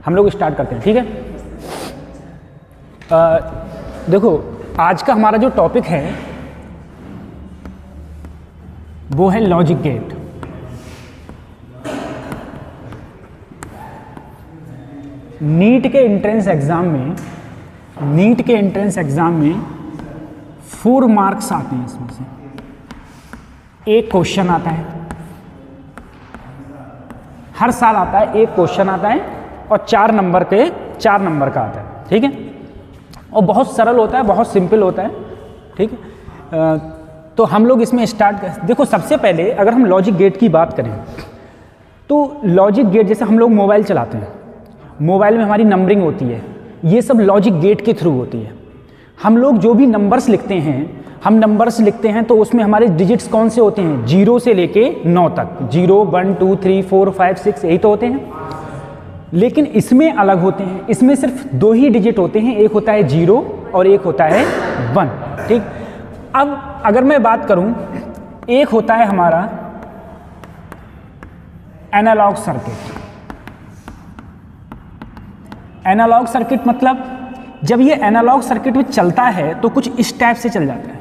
हम लोग स्टार्ट करते हैं, ठीक है। देखो आज का हमारा जो टॉपिक है वो है लॉजिक गेट। नीट के एंट्रेंस एग्जाम में 4 मार्क्स आते हैं, इसमें से एक क्वेश्चन आता है, हर साल आता है, एक क्वेश्चन आता है और 4 नंबर का आता है, ठीक है। और बहुत सरल होता है, बहुत सिंपल होता है, ठीक है। तो हम लोग इसमें स्टार्ट कर, देखो सबसे पहले अगर हम लॉजिक गेट की बात करें तो लॉजिक गेट, जैसे हम लोग मोबाइल चलाते हैं, मोबाइल में हमारी नंबरिंग होती है, ये सब लॉजिक गेट के थ्रू होती है। हम लोग जो भी नंबर्स लिखते हैं तो उसमें हमारे डिजिट्स कौन से होते हैं, 0 से लेके 9 तक, 0 1 2 3 4 5 6 यही तो होते हैं। लेकिन इसमें अलग होते हैं, इसमें सिर्फ 2 ही डिजिट होते हैं, एक होता है 0 और एक होता है 1, ठीक। अब अगर मैं बात करूं, एक होता है हमारा एनालॉग सर्किट। एनालॉग सर्किट मतलब जब ये एनालॉग सर्किट में चलता है तो कुछ इस टाइप से चल जाता है।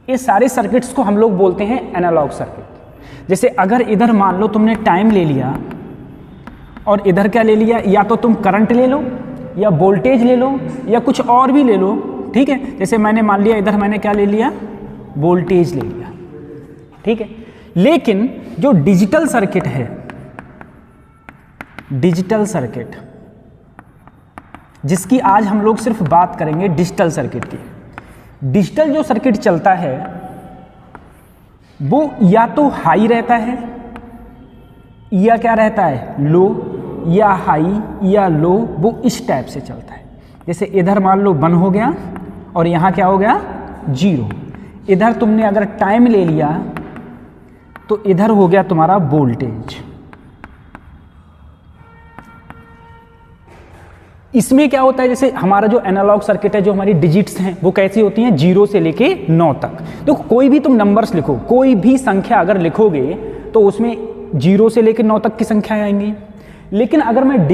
ये सारे सर्किट्स को हम लोग बोलते हैं एनालॉग सर्किट। जैसे अगर इधर मान लो तुमने टाइम ले लिया और इधर क्या ले लिया, या तो तुम करंट ले लो या वोल्टेज ले लो या कुछ और भी ले लो, ठीक है। जैसे मैंने मान लिया इधर मैंने क्या ले लिया, वोल्टेज ले लिया, ठीक है। लेकिन जो डिजिटल सर्किट है, डिजिटल सर्किट जिसकी आज हम लोग सिर्फ बात करेंगे डिजिटल सर्किट की। डिजिटल जो सर्किट चलता है वो या तो हाई रहता है या क्या रहता है, लो, या हाई या लो, वो इस टाइप से चलता है। जैसे इधर मान लो 1 हो गया और यहाँ क्या हो गया, 0। इधर तुमने अगर टाइम ले लिया तो इधर हो गया तुम्हारा वोल्टेज। इसमें क्या होता है, जैसे हमारा जो एनालॉग सर्किट है, जो हमारी डिजिट्स हैं वो कैसी होती हैं, 0 से लेके 9 तक। तो कोई भी तुम नंबर्स लिखो, कोई भी संख्या अगर लिखोगे तो उसमें 0 से लेके 9 तक की संख्याएं आएंगी। लेकिन अगर मैं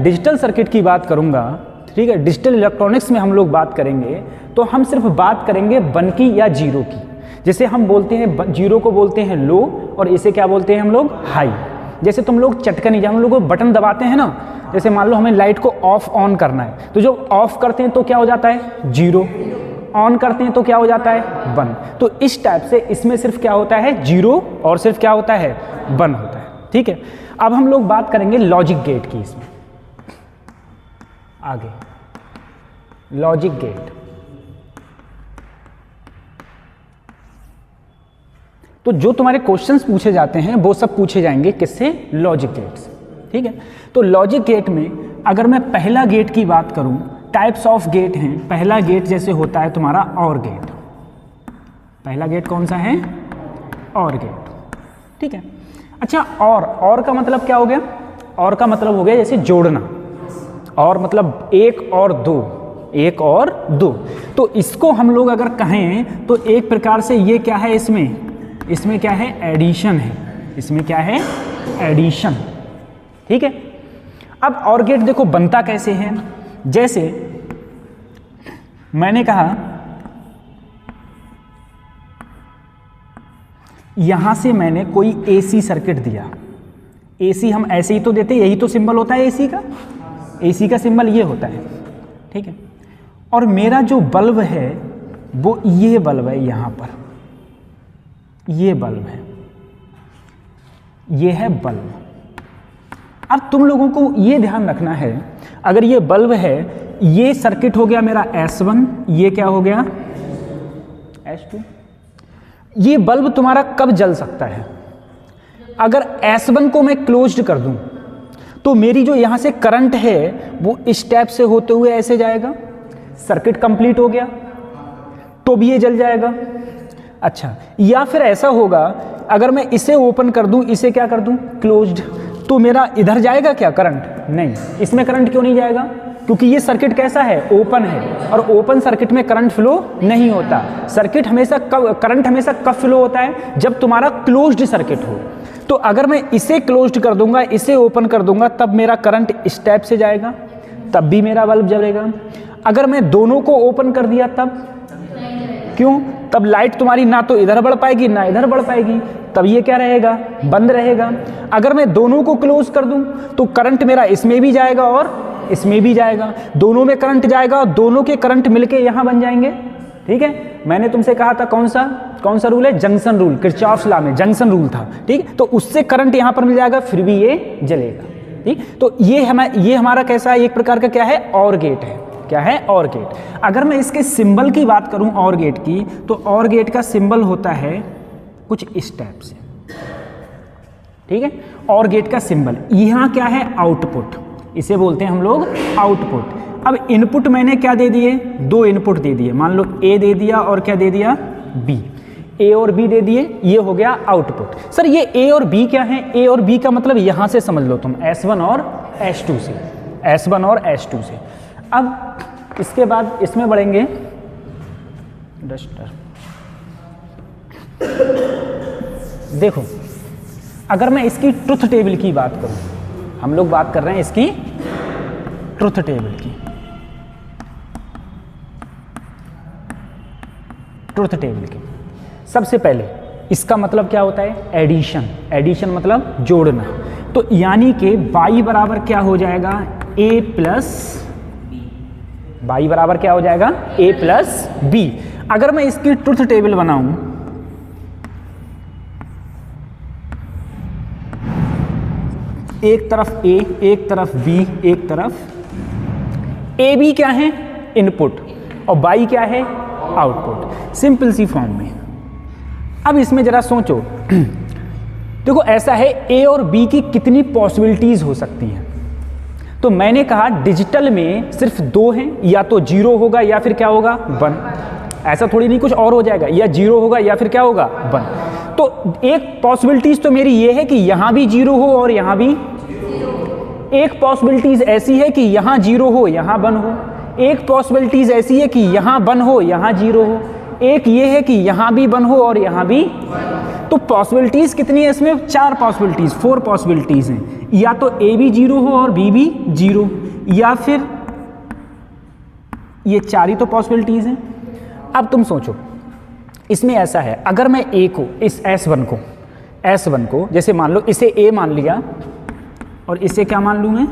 डिजिटल सर्किट की बात करूंगा, ठीक है, डिजिटल इलेक्ट्रॉनिक्स में हम लोग बात करेंगे तो हम सिर्फ बात करेंगे 1 की या 0 की। जैसे हम बोलते हैं 0 को बोलते हैं लो और इसे क्या बोलते हैं हम लोग, हाई। जैसे तुम लोग चटकनी, जब हम लोग बटन दबाते हैं ना, जैसे मान लो हमें लाइट को ऑफ ऑन करना है, तो जो ऑफ करते हैं तो क्या हो जाता है, 0, ऑन करते हैं तो क्या हो जाता है, 1। तो इस टाइप से इसमें सिर्फ क्या होता है, 0 और सिर्फ क्या होता है, 1 होता है, ठीक है। अब हम लोग बात करेंगे लॉजिक गेट की। इसमें आगे लॉजिक गेट, तो जो तुम्हारे क्वेश्चंस पूछे जाते हैं वो सब पूछे जाएंगे किससे, लॉजिक गेट से, ठीक है। तो लॉजिक गेट में अगर मैं पहला गेट की बात करूं, टाइप्स ऑफ गेट हैं। पहला गेट जैसे होता है तुम्हारा और गेट। पहला गेट कौन सा है, और गेट, ठीक है। अच्छा, और का मतलब क्या हो गया, और का मतलब हो गया जैसे जोड़ना, और मतलब 1 और 2, 1 और 2। तो इसको हम लोग अगर कहें तो एक प्रकार से ये क्या है, इसमें क्या है, एडिशन है। इसमें क्या है, एडिशन, ठीक है। अब और गेट देखो बनता कैसे है, जैसे मैंने कहा यहां से मैंने कोई एसी सर्किट दिया। एसी हम ऐसे ही तो देते, यही तो सिंबल होता है एसी का। एसी का सिंबल ये होता है, ठीक है। और मेरा जो बल्ब है वो ये बल्ब है, यहां पर ये बल्ब है, ये है बल्ब। अब तुम लोगों को ये ध्यान रखना है, अगर ये बल्ब है, ये सर्किट हो गया मेरा S1, ये क्या हो गया S2। ये बल्ब तुम्हारा कब जल सकता है, अगर S1 को मैं क्लोज्ड कर दूं तो मेरी जो यहां से करंट है वो इस टैप से होते हुए ऐसे जाएगा, सर्किट कंप्लीट हो गया, तो भी ये जल जाएगा। अच्छा, या फिर ऐसा होगा अगर मैं इसे ओपन कर दूं, इसे क्या कर दूं, क्लोज्ड, तो मेरा इधर जाएगा क्या करंट, नहीं। इसमें करंट क्यों नहीं जाएगा, क्योंकि ये सर्किट कैसा है, ओपन है, और ओपन सर्किट में करंट फ्लो नहीं होता। सर्किट हमेशा कब, करंट हमेशा कब फ्लो होता है, जब तुम्हारा क्लोज्ड सर्किट हो। तो अगर मैं इसे क्लोज्ड कर दूंगा, इसे ओपन कर दूंगा, तब मेरा करंट स्टेप से जाएगा, तब भी मेरा बल्ब जलेगा। अगर मैं दोनों को ओपन कर दिया तब क्यों? तब लाइट तुम्हारी ना तो इधर बढ़ पाएगी ना इधर बढ़ पाएगी, तब ये क्या रहेगा? बंद रहेगा। अगर मैं दोनों को क्लोज कर दूं तो करंट मेरा इसमें भी जाएगा और इसमें भी जाएगा, दोनों में करंट जाएगा और दोनों के करंट मिलके यहां बन जाएंगे। ठीक है, मैंने तुमसे कहा था कौन सा रूल है? जंक्शन रूल, किरचॉफ्स लॉ में जंक्शन रूल था। ठीक, तो उससे करंट यहां पर मिल जाएगा, फिर भी ये जलेगा। ठीक, तो ये हमारा कैसा है? एक प्रकार का क्या है? और गेट है। क्या है? और गेट। अगर मैं इसके सिंबल की बात करूं और गेट की, तो और गेट का सिंबल होता है कुछ इस टाइप से। ठीक है, और गेट का सिंबल यहां क्या है? आउटपुट, इसे बोलते हैं हम लोग आउटपुट। अब इनपुट मैंने क्या दे दिए? 2 इनपुट दे दिए, मान लो ए दे दिया और क्या दे दिया? बी। ए और बी दे दिए, ये हो गया आउटपुट। सर ये ए और बी क्या है? ए और बी का मतलब यहां से समझ लो तुम, S1 और S2 से, S1 और S2 से। अब इसके बाद इसमें बढ़ेंगे, डस्टर। देखो, अगर मैं इसकी ट्रुथ टेबल की बात करूं, हम लोग बात कर रहे हैं इसकी ट्रुथ टेबल की। ट्रुथ टेबल की सबसे पहले इसका मतलब क्या होता है? एडिशन। एडिशन मतलब जोड़ना। तो यानी कि y बराबर क्या हो जाएगा? a प्लस y बराबर क्या हो जाएगा? a plus B. अगर मैं इसकी ट्रुथ टेबल बनाऊं, एक तरफ a, एक तरफ b, एक तरफ a b क्या है? इनपुट, और y क्या है? आउटपुट। सिंपल सी फॉर्म में। अब इसमें जरा सोचो, देखो ऐसा है, a और b की कितनी पॉसिबिलिटीज हो सकती हैं। तो मैंने कहा डिजिटल में सिर्फ 2 हैं, या तो 0 होगा या फिर क्या होगा? 1। ऐसा थोड़ी नहीं कुछ और हो जाएगा, या 0 होगा या फिर क्या होगा? 1। तो एक पॉसिबिलिटीज तो मेरी ये है कि यहां भी 0 हो और यहां भी, एक पॉसिबिलिटीज ऐसी है कि यहां 0 हो यहां 1 हो, एक पॉसिबिलिटीज ऐसी है कि यहां 1 हो यहां 0 हो, एक ये है कि यहां भी 1 हो और यहां भी। तो पॉसिबिलिटीज कितनी है इसमें? 4 पॉसिबिलिटीज, 4 पॉसिबिलिटीज हैं। या तो ए भी 0 हो और बी भी 0, या फिर ये 4 ही तो पॉसिबिलिटीज हैं। अब तुम सोचो, इसमें ऐसा है, अगर मैं ए को, इस S1 को जैसे मान लो, इसे ए मान लिया और इसे क्या मान लूं मैं?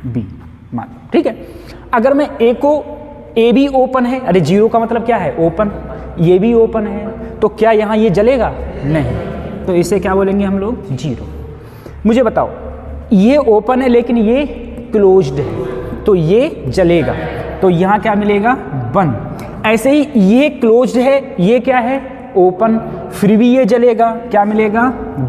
बी मान लो। ठीक है, अगर मैं ए को, ए भी ओपन है, अरे 0 का मतलब क्या है? ओपन, ये भी ओपन है, तो क्या यहां ये जलेगा? नहीं, तो इसे क्या बोलेंगे हम लोग? 0। मुझे बताओ, ये ओपन है लेकिन ये क्लोज्ड है, तो ये जलेगा, तो यहां क्या मिलेगा? 1। ऐसे ही ये क्लोज्ड है, ये क्या है? ओपन, फिर भी ये जलेगा, क्या मिलेगा?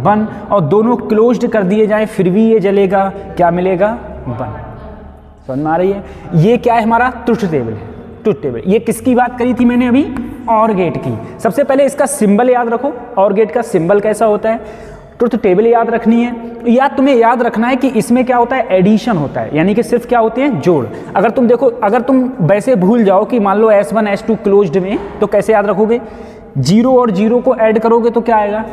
1। और दोनों क्लोज्ड कर दिए जाए फिर भी ये जलेगा, क्या मिलेगा? 1। समझ में आ रही है? ये क्या है? हमारा ट्रुथ टेबल है। ट्रुथ टेबल, ये किसकी बात करी थी मैंने अभी? और गेट की। सबसे पहले इसका सिंबल याद रखो, और गेट का सिंबल कैसा होता है? ट्रुथ टेबल याद रखनी है। या तुम्हें याद रखना है कि इसमें क्या होता है? एडिशन होता है, यानी कि सिर्फ क्या होते हैं? जोड़। अगर तुम देखो, अगर तुम वैसे भूल जाओ कि मान लो S1 S2 क्लोज्ड में, तो कैसे याद रखोगे? 0 और 0 को ऐड करोगे तो क्या आएगा?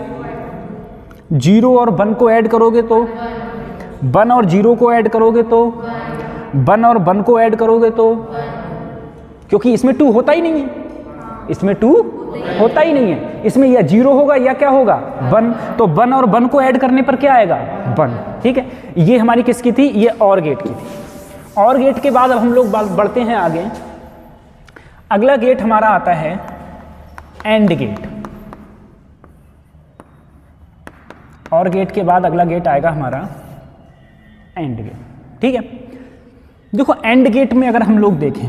0 और 1 को ऐड करोगे तो 1, और 0 को ऐड करोगे तो 1, और 1 को ऐड करोगे तो, क्योंकि इसमें 2 होता ही नहीं है, इसमें 2 होता ही नहीं है, इसमें या 0 होगा या क्या होगा? 1। तो 1 और 1 को ऐड करने पर क्या आएगा? 1। ठीक है, ये हमारी किसकी थी? ये और गेट की थी। और गेट के बाद अब हम लोग बढ़ते हैं आगे। अगला गेट हमारा आता है एंड गेट। और गेट के बाद अगला गेट आएगा हमारा एंड गेट। ठीक है, देखो एंड गेट में अगर हम लोग देखें,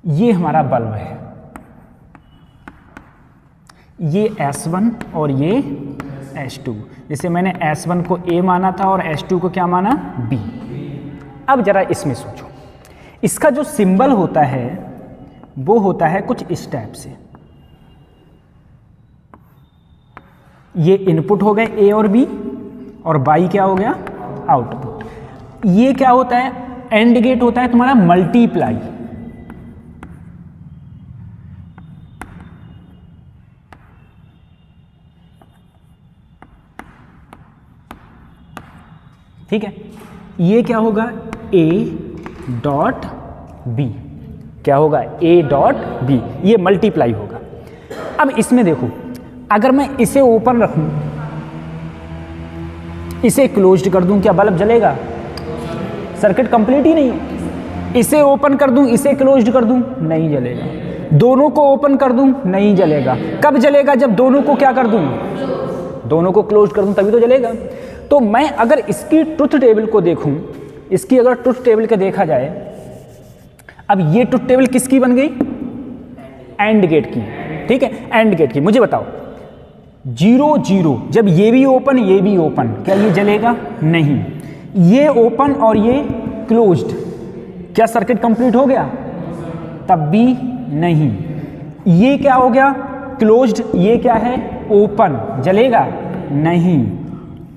ये हमारा बल्ब है, ये S1 और ये S2। जैसे मैंने S1 को A माना था और S2 को क्या माना? B। अब जरा इसमें सोचो, इसका जो सिंबल होता है वो होता है कुछ इस टाइप से। ये इनपुट हो गए A और B, और Y क्या हो गया? आउटपुट। ये क्या होता है, एंड गेट होता है तुम्हारा मल्टीप्लाई। ठीक है, ये क्या होगा, A डॉट B, क्या होगा, A डॉट B, ये मल्टीप्लाई होगा। अब इसमें देखो, अगर मैं इसे ओपन रखूं, इसे क्लोज्ड कर दूं, क्या बल्ब जलेगा? सर्किट कंप्लीट ही नहीं है। इसे ओपन कर दूं, इसे क्लोज्ड कर दूं, नहीं जलेगा। दोनों को ओपन कर दूं, नहीं जलेगा। कब जलेगा? जब दोनों को क्या कर दूं, दोनों को क्लोज कर दूं, तभी तो जलेगा। तो मैं अगर इसकी ट्रुथ टेबल को देखूं, इसकी अगर ट्रुथ टेबल को देखा जाए, अब ये ट्रुथ टेबल किसकी बन गई? एंड गेट की। ठीक है, एंड गेट की। मुझे बताओ, 0 0, जब ये भी ओपन ये भी ओपन, क्या ये जलेगा? नहीं। ये ओपन और ये क्लोज्ड, क्या सर्किट कंप्लीट हो गया? तब भी नहीं। ये क्या हो गया? क्लोज्ड, ये क्या है? ओपन, जलेगा? नहीं।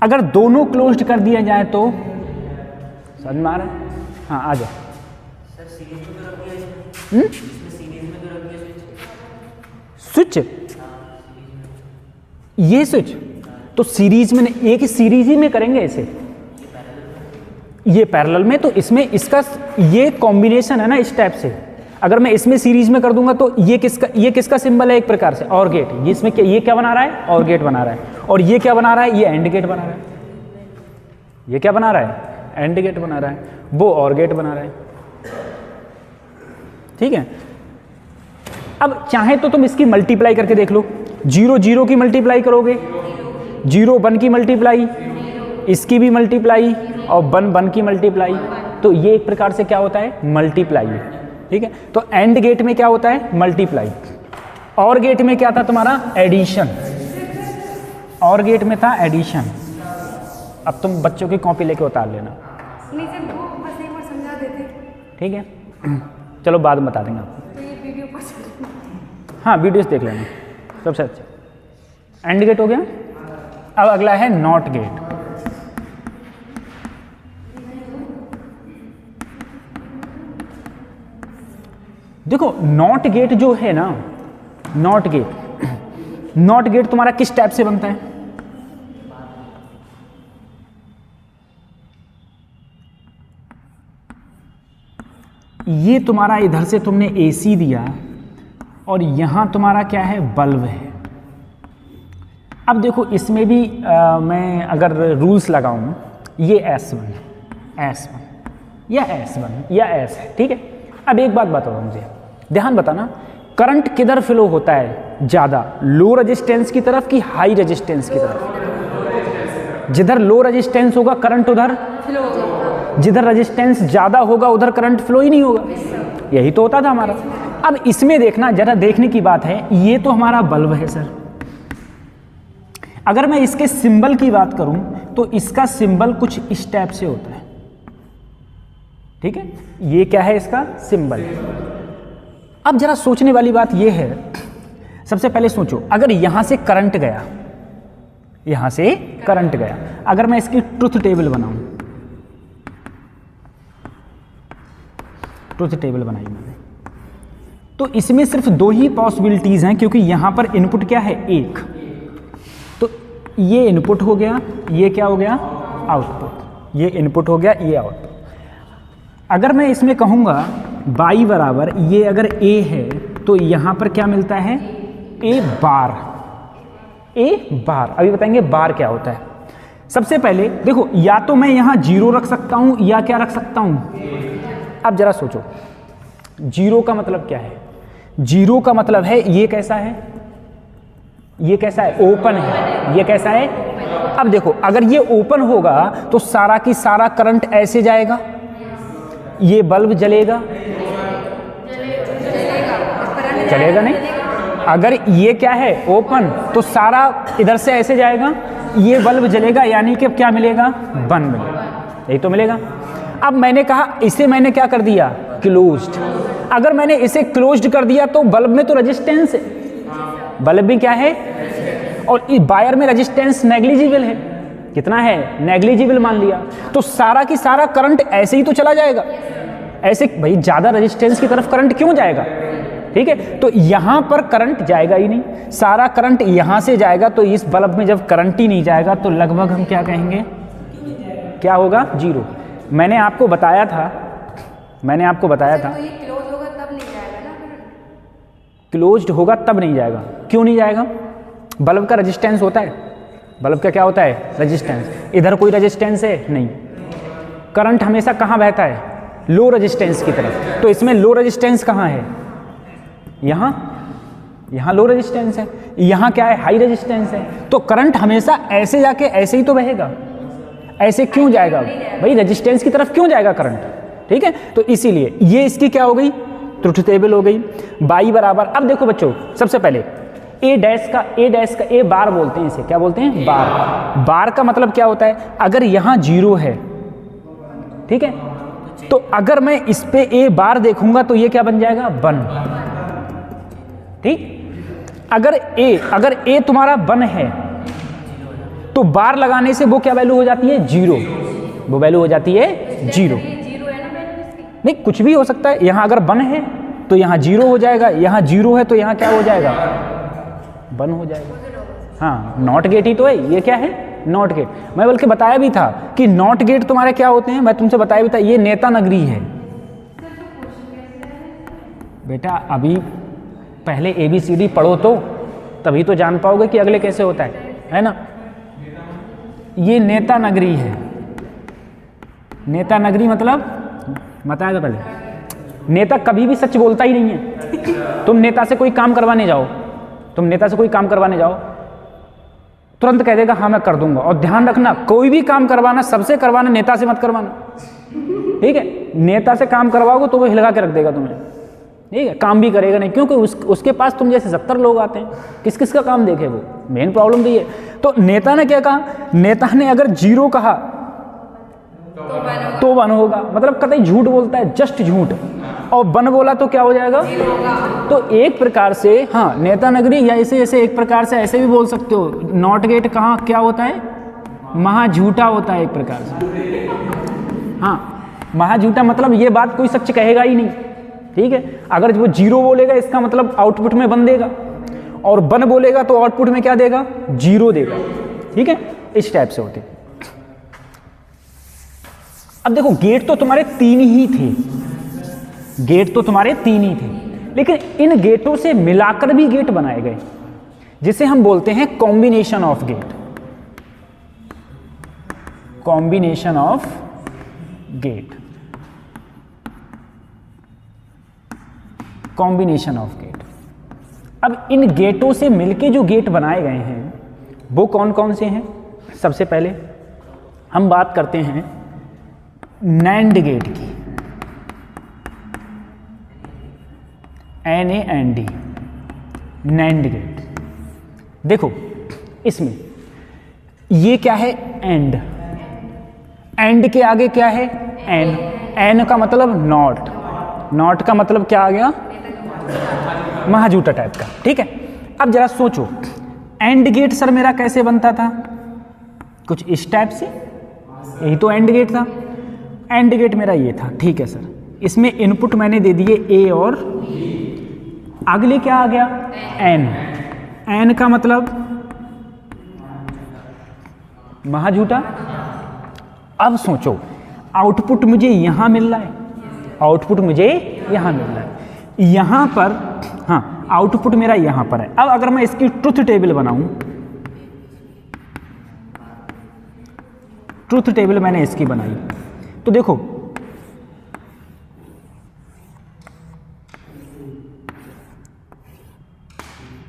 अगर दोनों क्लोज्ड कर दिया जाए तो समझ में आ रहा है? हाँ, आ जाओ। सर सीरीज में तो रख दिया इसमें, सीरीज में तो रख दिया स्विच। ये स्विच तो सीरीज में, एक सीरीज ही में करेंगे इसे, ये पैरेलल में, तो इसमें इसका ये कॉम्बिनेशन है ना इस टाइप से। अगर मैं इसमें सीरीज में कर दूंगा तो ये किसका सिंबल है? एक प्रकार से और गेट। ये इसमें ये क्या बना रहा है? और गेट बना रहा है। और ये क्या बना रहा है? ये एंड गेट बना रहा है। ये क्या बना रहा है? एंड गेट बना रहा है। वो और गेट बना रहा है। ठीक है, अब चाहे तो तुम इसकी मल्टीप्लाई करके देख लो। 0 0 की मल्टीप्लाई करोगे, 0 1 की मल्टीप्लाई, इसकी भी मल्टीप्लाई, और 1 1 की मल्टीप्लाई, तो ये एक प्रकार से क्या होता है? मल्टीप्लाई है। ठीक है, तो एंड गेट में क्या होता है? मल्टीप्लाई। और गेट में क्या था तुम्हारा? एडिशन। और गेट में था एडिशन। अब तुम बच्चों की कॉपी लेके उतार लेना। नहीं सर, वो बस एक बार समझा देते। ठीक है, चलो बाद में बता देंगे आपको। तो ये वीडियो पर हाँ, वीडियोस देख लेना, सबसे अच्छा। एंड गेट हो गया। अब अगला है नॉट गेट। देखो, नॉट गेट जो है ना, नॉट गेट तुम्हारा किस टाइप से बनता है? ये तुम्हारा इधर से तुमने AC दिया और यहां तुम्हारा क्या है? बल्ब है। अब देखो, इसमें भी मैं अगर रूल्स लगाऊं, ये S1 या S1 या S है। ठीक है, अब एक बात बताओ मुझे, ध्यान बताना, करंट किधर फ्लो होता है ज़्यादा? लो रेजिस्टेंस की तरफ कि हाई रेजिस्टेंस की तरफ? जिधर लो रेजिस्टेंस होगा करंट उधर फ्लो होगा, जिधर रेजिस्टेंस ज़्यादा होगा उधर करंट फ्लो ही नहीं होगा। यही तो होता था हमारा। अब इसमें देखना, जरा देखने की बात है, ये तो हमारा बल्ब है सर। अगर मैं इसके सिंबल की बात करूं तो इसका सिंबल कुछ इस टाइप से होता है। ठीक है, ये क्या है? इसका सिंबल। अब जरा सोचने वाली बात यह है, सबसे पहले सोचो, अगर यहां से करंट गया, यहां से करंट गया, अगर मैं इसकी ट्रुथ टेबल बनाऊं, ट्रुथ टेबल बनाई मैंने, तो इसमें सिर्फ 2 ही पॉसिबिलिटीज हैं, क्योंकि यहां पर इनपुट क्या है? 1। तो ये इनपुट हो गया, ये क्या हो गया? आउटपुट। ये इनपुट हो गया, ये आउटपुट। अगर मैं इसमें कहूँगा y बराबर, ये अगर a है तो यहाँ पर क्या मिलता है? a बार। अभी बताएंगे बार क्या होता है। सबसे पहले देखो, या तो मैं यहाँ 0 रख सकता हूँ या क्या रख सकता हूँ। अब जरा सोचो, 0 का मतलब क्या है? 0 का मतलब है ये कैसा है? ये कैसा है? ओपन है। ये कैसा है? अब देखो, अगर ये ओपन होगा तो सारा की सारा करंट ऐसे जाएगा, ये बल्ब जलेगा? चलेगा नहीं। अगर ये क्या है? ओपन, तो सारा इधर से ऐसे जाएगा, ये बल्ब जलेगा, यानी कि क्या मिलेगा? 1 मिलेगा। यही तो मिलेगा। अब मैंने कहा, इसे मैंने क्या कर दिया? क्लोज्ड। अगर मैंने इसे क्लोज्ड कर दिया तो बल्ब में तो रेजिस्टेंस है, बल्ब भी क्या है, और इस वायर में रेजिस्टेंस नेग्लिजिबल है, कितना है, नेग्लिजिबल मान लिया, तो सारा की सारा करंट ऐसे ही तो चला जाएगा। ऐसे भाई ज़्यादा रेजिस्टेंस की तरफ करंट क्यों जाएगा, ठीक है। तो यहाँ पर करंट जाएगा ही नहीं, सारा करंट यहाँ से जाएगा, तो इस बल्ब में जब करंट ही नहीं जाएगा तो लगभग हम क्या कहेंगे, क्या होगा, जीरो। मैंने आपको बताया था तो ये क्लोज होगा तब नहीं जाएगा ना करंट। क्लोज्ड होगा तब नहीं जाएगा। क्यों नहीं जाएगा, बल्ब का रेजिस्टेंस होता है, बल्ब का क्या होता है, रेजिस्टेंस। इधर कोई रेजिस्टेंस है नहीं, करंट हमेशा कहाँ बहता है, लो रेजिस्टेंस की तरफ। तो इसमें लो रेजिस्टेंस कहाँ है, यहाँ लो रेजिस्टेंस है, यहाँ क्या है, हाई रेजिस्टेंस है। तो करंट हमेशा ऐसे जाके ऐसे ही तो बहेगा, ऐसे क्यों जाएगा भाई, रेजिस्टेंस की तरफ क्यों जाएगा करंट, ठीक है। तो इसीलिए ये इसकी क्या हो गई, ट्रुथ टेबल हो गई। बाई बराबर, अब देखो बच्चों, सबसे पहले ए बार बोलते हैं इसे, क्या बोलते हैं, बार। बार का मतलब क्या होता है, अगर यहाँ जीरो है, ठीक है, तो अगर मैं इस पे ए बार देखूंगा तो ये क्या बन जाएगा, 1, ठीक। अगर ए तुम्हारा 1 है तो बार लगाने से वो क्या वैल्यू हो जाती है, 0, वो वैल्यू हो जाती है 0। नहीं, कुछ भी हो सकता है, यहाँ अगर 1 है तो यहाँ 0 हो जाएगा, यहाँ 0 है तो यहाँ क्या हो जाएगा, 1 हो जाएगा। हाँ, नॉट गेट ही तो है, ये क्या है, नॉट गेट। मैं बल्कि बताया भी था कि नॉट गेट तुम्हारे क्या होते हैं, मैं तुमसे बताया भी था, ये नेता नगरी है बेटा। अभी पहले ABCD पढ़ो तो तभी तो जान पाओगे कि अगले कैसे होता है ना। ये नेता नगरी है, नेता नगरी मतलब बताया था पहले, नेता कभी भी सच बोलता ही नहीं है। तुम नेता से कोई काम करवाने जाओ, तुरंत कह देगा हाँ मैं कर दूंगा। और ध्यान रखना, कोई भी काम करवाना, सबसे करवाना, नेता से मत करवाना, ठीक है। नेता से काम करवाओगे तो वो हिलगा के रख देगा तुम्हें, ठीक है, काम भी करेगा नहीं, क्योंकि उसके पास तुम जैसे 70 लोग आते हैं, किस किस का काम देखे वो, मेन प्रॉब्लम तो ये। तो नेता ने क्या कहा, नेता ने अगर 0 कहा तो 1 होगा, मतलब कतई झूठ बोलता है, जस्ट झूठ। और 1 बोला तो क्या हो जाएगा, तो एक प्रकार से, हाँ, नेता नगरी, या ऐसे एक प्रकार से ऐसे भी बोल सकते हो, नॉट गेट कहाँ क्या होता है, महा झूठा होता है एक प्रकार से। हाँ, महा झूठा मतलब ये बात कोई सच कहेगा ही नहीं, ठीक है। अगर वो 0 बोलेगा इसका मतलब आउटपुट में 1 देगा, और 1 बोलेगा तो आउटपुट में क्या देगा, 0 देगा, ठीक है। इस टाइप से होते। अब देखो, गेट तो तुम्हारे 3 ही थे, लेकिन इन गेटों से मिलाकर भी गेट बनाए गए, जिसे हम बोलते हैं कॉम्बिनेशन ऑफ गेट। अब इन गेटों से मिलके जो गेट बनाए गए हैं वो कौन कौन से हैं। सबसे पहले हम बात करते हैं नैंड गेट की, NAND, नैंड गेट। देखो इसमें ये क्या है, एंड के आगे क्या है, एन का मतलब नॉट का मतलब क्या आ गया, महाजूटा टाइप का, ठीक है। अब जरा सोचो, एंड गेट सर मेरा कैसे बनता था, कुछ इस टाइप से, यही तो एंड गेट था। एंड गेट मेरा ये था, ठीक है सर। इसमें इनपुट मैंने दे दिए A, और अगले क्या आ गया, एन का मतलब महाजूटा। अब सोचो, आउटपुट मुझे यहां मिल रहा है, यहां पर, हाँ, आउटपुट मेरा यहां पर है। अब अगर मैं इसकी ट्रुथ टेबल बनाऊं, ट्रुथ टेबल मैंने इसकी बनाई, तो देखो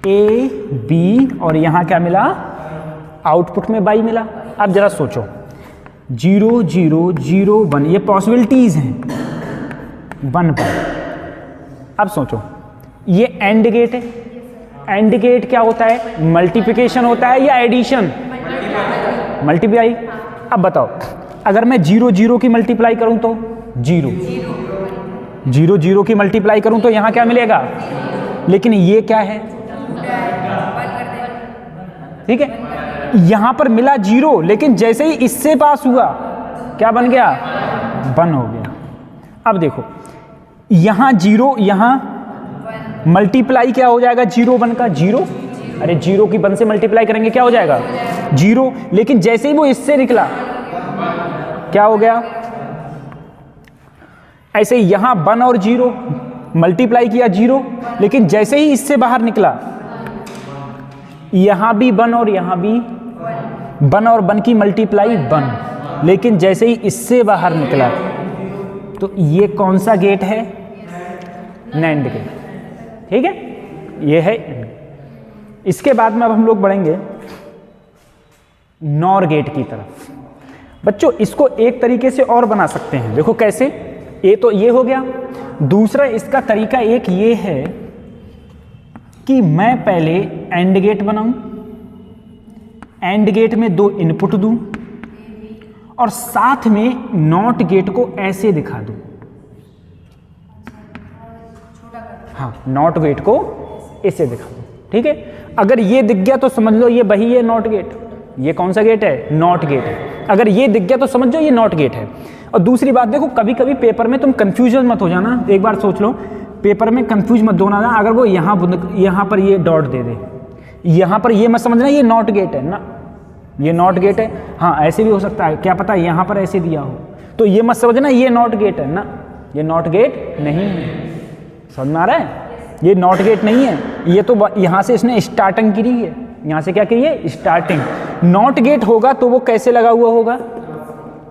A, B और यहां क्या मिला, आउटपुट में बाई मिला। अब जरा सोचो, 0 0 0 1, ये पॉसिबिलिटीज हैं, 1 पर। अब सोचो, ये एंड गेट है, एंड गेट क्या होता है, मल्टीप्लिकेशन होता है या एडिशन, मल्टीप्लाई। अब बताओ, अगर मैं 0 0 की मल्टीप्लाई करूं तो 0 0 की मल्टीप्लाई करूं तो यहां क्या मिलेगा, लेकिन ये क्या है, ठीक है, यहां पर मिला 0, लेकिन जैसे ही इससे पास हुआ क्या बन गया? 1 हो गया। अब देखो यहां 0, यहां मल्टीप्लाई क्या हो जाएगा 0 1 का? 0। अरे 0 की 1 से मल्टीप्लाई करेंगे क्या हो जाएगा? 0। लेकिन जैसे ही वो इससे निकला क्या हो गया? ऐसे ही यहां 1 और 0 मल्टीप्लाई किया 0, लेकिन जैसे ही इससे बाहर निकला यहां भी 1 और यहां भी 1 और 1 की मल्टीप्लाई 1, लेकिन जैसे ही इससे बाहर निकला तो ये कौन सा गेट है? NAND gate. ठीक है, ये है। इसके बाद में अब हम लोग बढ़ेंगे नॉर गेट की तरफ। बच्चों इसको एक तरीके से और बना सकते हैं, देखो कैसे। ये तो ये हो गया। दूसरा इसका तरीका एक ये है कि मैं पहले एंड गेट बनाऊं, एंड गेट में 2 इनपुट दूं और साथ में नॉट गेट को ऐसे दिखा दूं। हाँ, नॉट गेट को ऐसे दिखा दूं। ठीक है, अगर ये दिख गया तो समझ लो ये वही है नॉट गेट। ये कौन सा गेट है? नॉट गेट है। अगर ये दिख गया तो समझो ये नॉट गेट है। और दूसरी बात देखो, कभी कभी पेपर में तुम कंफ्यूजन मत हो जाना। एक बार सोच लो, पेपर में कंफ्यूज मत होना। अगर वो यहाँ पर ये डॉट दे दे, यहाँ पर ये मत समझना ये नॉट गेट है ना, ये नॉट गेट है। हाँ, ऐसे भी हो सकता है, क्या पता यहाँ पर ऐसे दिया हो, तो ये मत समझना ये नॉट गेट है ना, ये नॉट गेट नहीं है। समझ में आ रहा है? ये नॉट गेट नहीं है, ये तो यहाँ से इसने स्टार्टिंग करी है। यहाँ से क्या करी है? स्टार्टिंग। नॉट गेट होगा तो वो कैसे लगा हुआ होगा?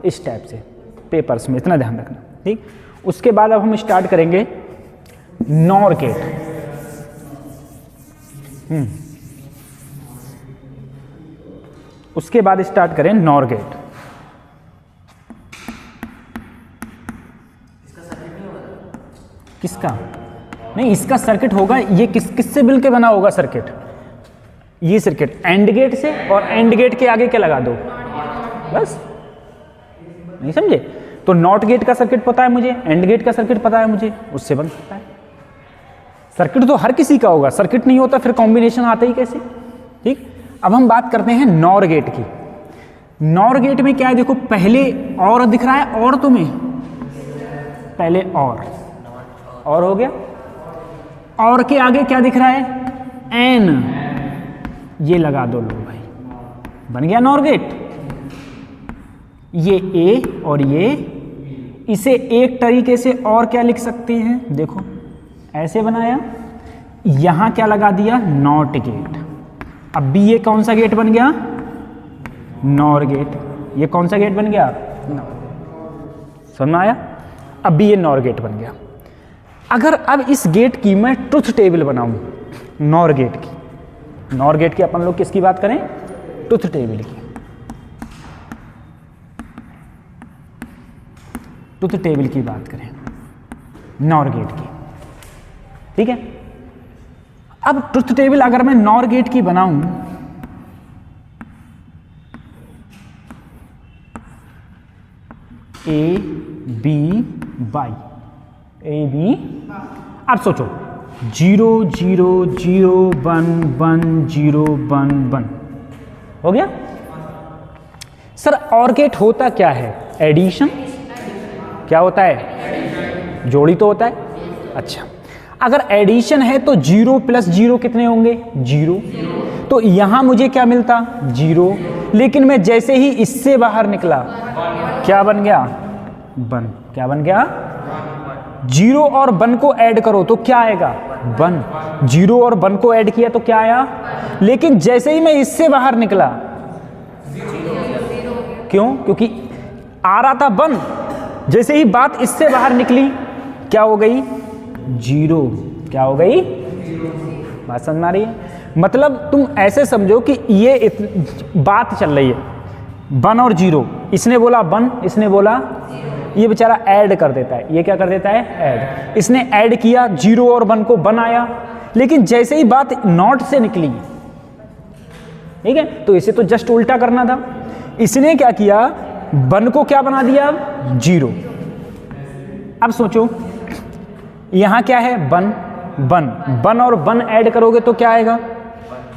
इस टाइप से पेपर्स में, इतना ध्यान रखना। ठीक, उसके बाद अब हम स्टार्ट करेंगे नॉर गेट। उसके बाद स्टार्ट करें नॉर गेट। किसका? नहीं, इसका सर्किट होगा। ये किससे मिल के बना होगा सर्किट? ये सर्किट एंड गेट से, और एंड गेट के आगे क्या लगा दो? बस। नहीं समझे? तो नॉट गेट का सर्किट पता है मुझे, एंड गेट का सर्किट पता है मुझे, उससे बन सकता है। सर्किट तो हर किसी का होगा, सर्किट नहीं होता फिर कॉम्बिनेशन आता ही कैसे? ठीक, अब हम बात करते हैं नॉर गेट की। नॉर गेट में क्या है? देखो पहले और दिख रहा है, और तुम्हें पहले और हो गया, और के आगे क्या दिख रहा है? एन। ये लगा दो लो भाई, बन गया नॉर गेट। ये ए और ये, इसे एक तरीके से और क्या लिख सकते हैं? देखो ऐसे बनाया, यहां क्या लगा दिया? NOT gate. अब भी ये कौन सा गेट बन गया? NOR gate. ये कौन सा गेट बन गया? समझ में आया? अब भी ये नॉर गेट बन गया। अगर अब इस गेट की मैं ट्रुथ टेबल बनाऊं, नॉर गेट की, नॉर गेट की अपन लोग किसकी बात करें? ट्रुथ टेबल की। ट्रुथ टेबल की बात करें नॉर गेट की। ठीक है, अब ट्रुथ टेबल अगर मैं नॉर गेट की बनाऊं, A B by A B. अब सोचो 0 0 0 1 1 0 1 1 हो गया। सर और गेट होता क्या है? एडिशन। क्या होता है? जोड़ी तो होता है। अच्छा, अगर एडिशन है तो 0 प्लस 0 कितने होंगे? 0। तो यहां मुझे क्या मिलता? 0। लेकिन मैं जैसे ही इससे बाहर निकला क्या बन गया? 1। क्या बन गया? 0 और 1 को ऐड करो तो क्या आएगा? 1। 0 और 1 को ऐड किया तो क्या आया? लेकिन जैसे ही मैं इससे बाहर निकला, क्यों? क्योंकि आ रहा था 1, जैसे ही बात इससे बाहर निकली क्या हो गई? 0। क्या हो गई? बात समझ में आ रही है? मतलब तुम ऐसे समझो कि ये बात चल रही है 1 और 0, इसने बोला 1, इसने बोला, ये बेचारा ऐड कर देता है। ये क्या कर देता है? ऐड। इसने ऐड किया, 0 और 1 को 1 आया, लेकिन जैसे ही बात नॉट से निकली, ठीक है, तो इसे तो जस्ट उल्टा करना था। इसने क्या किया? 1 को क्या बना दिया? 0। अब सोचो यहां क्या है? 1 1 1 और 1 ऐड करोगे तो क्या आएगा?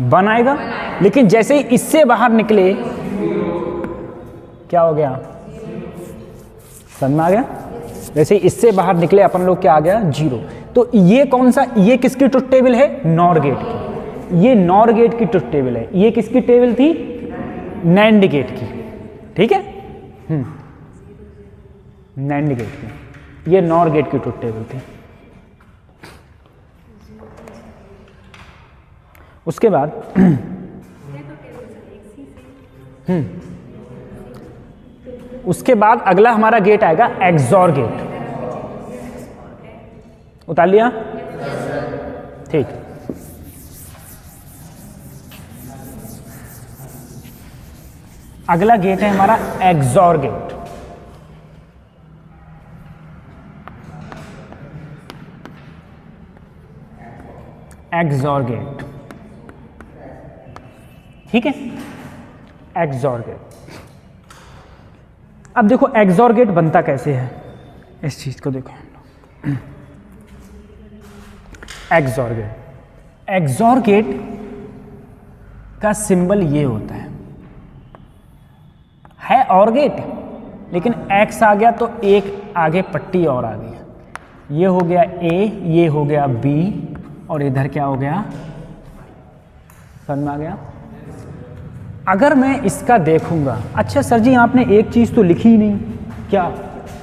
1 आएगा। लेकिन जैसे ही इससे बाहर निकले क्या हो गया, समझ में आ गया? जैसे ही इससे बाहर निकले अपन लोग क्या आ गया, 0। तो ये कौन सा, ये किसकी ट्रुथ टेबल है, नॉर गेट की। ये नॉर गेट की ट्रुथ टेबल है। ये किसकी टेबल थी, नैंड गेट की, ठीक है, नैंड गेट की। ये नॉर गेट की ट्रुथ टेबल थी। उसके बाद उसके बाद अगला हमारा गेट आएगा एक्सॉर गेट। उतार लिया, ठीक। अगला गेट है हमारा एक्सॉर गेट। एक्सॉर गेट, ठीक है, एक्सॉर गेट। अब देखो एक्सॉर गेट बनता कैसे है, इस चीज को देखो। एक्सॉर गेट, एक्सॉर गेट का सिंबल ये होता है और गेट, लेकिन एक्स आ गया तो एक आगे पट्टी और आ गई। ये हो गया ए, ये हो गया बी, और इधर क्या हो गया, समझ में आ गया? अगर मैं इसका देखूंगा, अच्छा सर जी आपने एक चीज तो लिखी ही नहीं, क्या,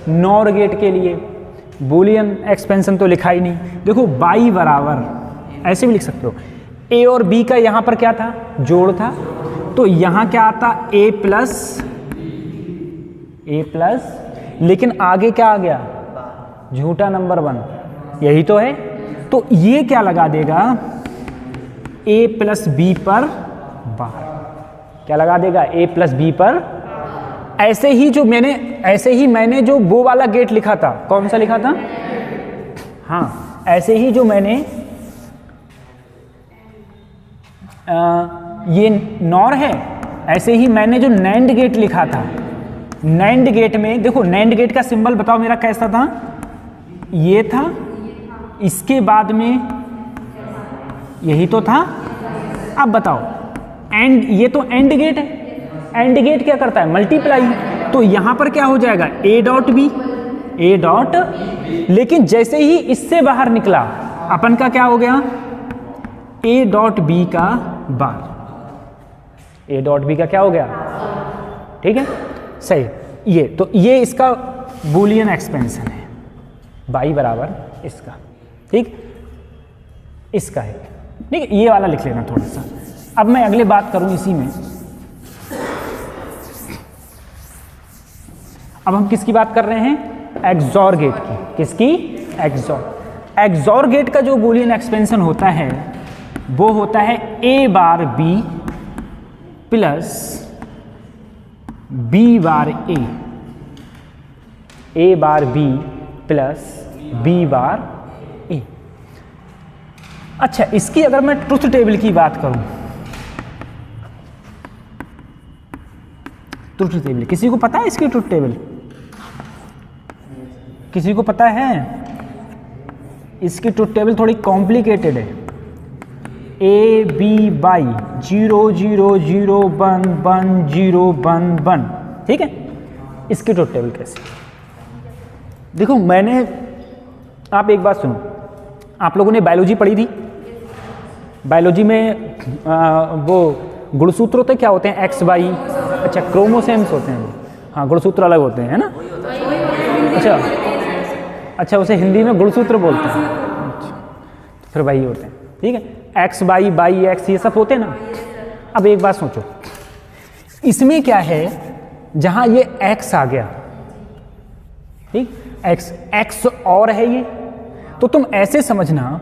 नॉर गेट के लिए बूलियन एक्सपेंशन तो लिखा ही नहीं। देखो बाई बराबर ऐसे भी लिख सकते हो, ए और बी का यहां पर क्या था, जोड़ था, तो यहां क्या आता, ए प्लस, लेकिन आगे क्या आ गया, झूठा नंबर 1, यही तो है। तो ये क्या लगा देगा, ए प्लस बी पर बार, क्या लगा देगा, ए प्लस बी पर। ऐसे ही मैंने जो वो वाला गेट लिखा था, कौन सा लिखा था, हाँ, ऐसे ही जो मैंने ये नॉर है, ऐसे ही मैंने जो नैंड गेट लिखा था, नैंड गेट में देखो, नैंड गेट का सिंबल बताओ मेरा कैसा था, ये था, इसके बाद में यही तो था। अब बताओ, एंड, ये तो एंड गेट है, एंड गेट क्या करता है, मल्टीप्लाई, तो यहां पर क्या हो जाएगा, A dot B, A dot, लेकिन जैसे ही इससे बाहर निकला अपन का क्या हो गया, ए डॉट बी का बार, ए डॉट बी का क्या हो गया, ठीक है, सही। ये तो ये इसका बूलियन एक्सपेंशन है, बाई बराबर इसका, ठीक, इसका है, ठीक है, ये वाला लिख लेना थोड़ा सा। अब मैं अगले बात करूं इसी में, अब हम किसकी बात कर रहे हैं, एक्सॉर गेट की। किसकी, एक्सॉर। एक्सॉर गेट का जो बूलियन एक्सपेंशन होता है वो होता है ए बार बी प्लस बी बार ए बार बी प्लस बी बार ए। अच्छा, इसकी अगर मैं ट्रुथ टेबल की बात करूं, ट्रुथ टेबल किसी को पता है, इसकी ट्रुथ टेबल किसी को पता है? इसकी ट्रुथ टेबल थोड़ी कॉम्प्लिकेटेड है। ए बी बाई 0 0 0 1 1 0 1 1, ठीक है। इसकी ट्रुथ टेबल कैसे, देखो मैंने, आप एक बात सुनो, आप लोगों ने बायोलॉजी पढ़ी थी, बायोलॉजी में वो गुणसूत्र होते क्या होते हैं, एक्स वाई, अच्छा क्रोमोसोम्स होते हैं, हाँ गुणसूत्र अलग होते हैं, है ना, अच्छा उसे हिंदी में गुणसूत्र बोलते हैं, अच्छा तो फिर वही होते हैं, ठीक है, एक्स वाई बाई एक्स ये सब होते हैं ना। अब एक बात सोचो, इसमें क्या है, जहां ये एक्स आ गया, ठीक, एक्स और है ये, तो तुम ऐसे समझना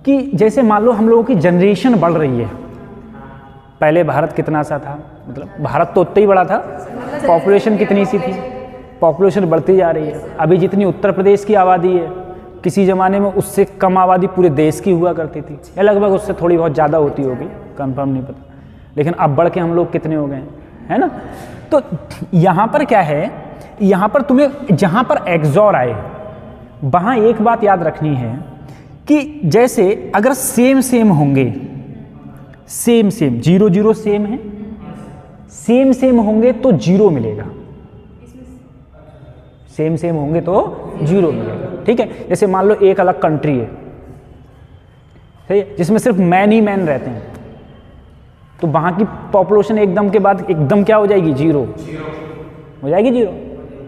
कि जैसे मान लो हम लोगों की जनरेशन बढ़ रही है, पहले भारत कितना सा था, मतलब भारत तो उतना ही बड़ा था, पॉपुलेशन कितनी सी थी, पॉपुलेशन बढ़ती जा रही है। अभी जितनी उत्तर प्रदेश की आबादी है, किसी ज़माने में उससे कम आबादी पूरे देश की हुआ करती थी, या लगभग उससे थोड़ी बहुत ज़्यादा होती होगी, कंफर्म नहीं पता, लेकिन अब बढ़ के हम लोग कितने हो गए हैं, है ना। तो यहाँ पर क्या है, यहाँ पर तुम्हें जहाँ पर एक्सॉर आए वहाँ एक बात याद रखनी है कि जैसे अगर सेम होंगे, सेम सेम, 0 0 सेम है, सेम सेम होंगे तो 0 मिलेगा, सेम सेम होंगे तो 0 मिलेगा। ठीक है, जैसे मान लो एक अलग कंट्री है, सही है, जिसमें सिर्फ मैन ही मैन रहते हैं, तो वहां की पॉपुलेशन एकदम के बाद एकदम क्या हो जाएगी, 0 हो जाएगी, 0।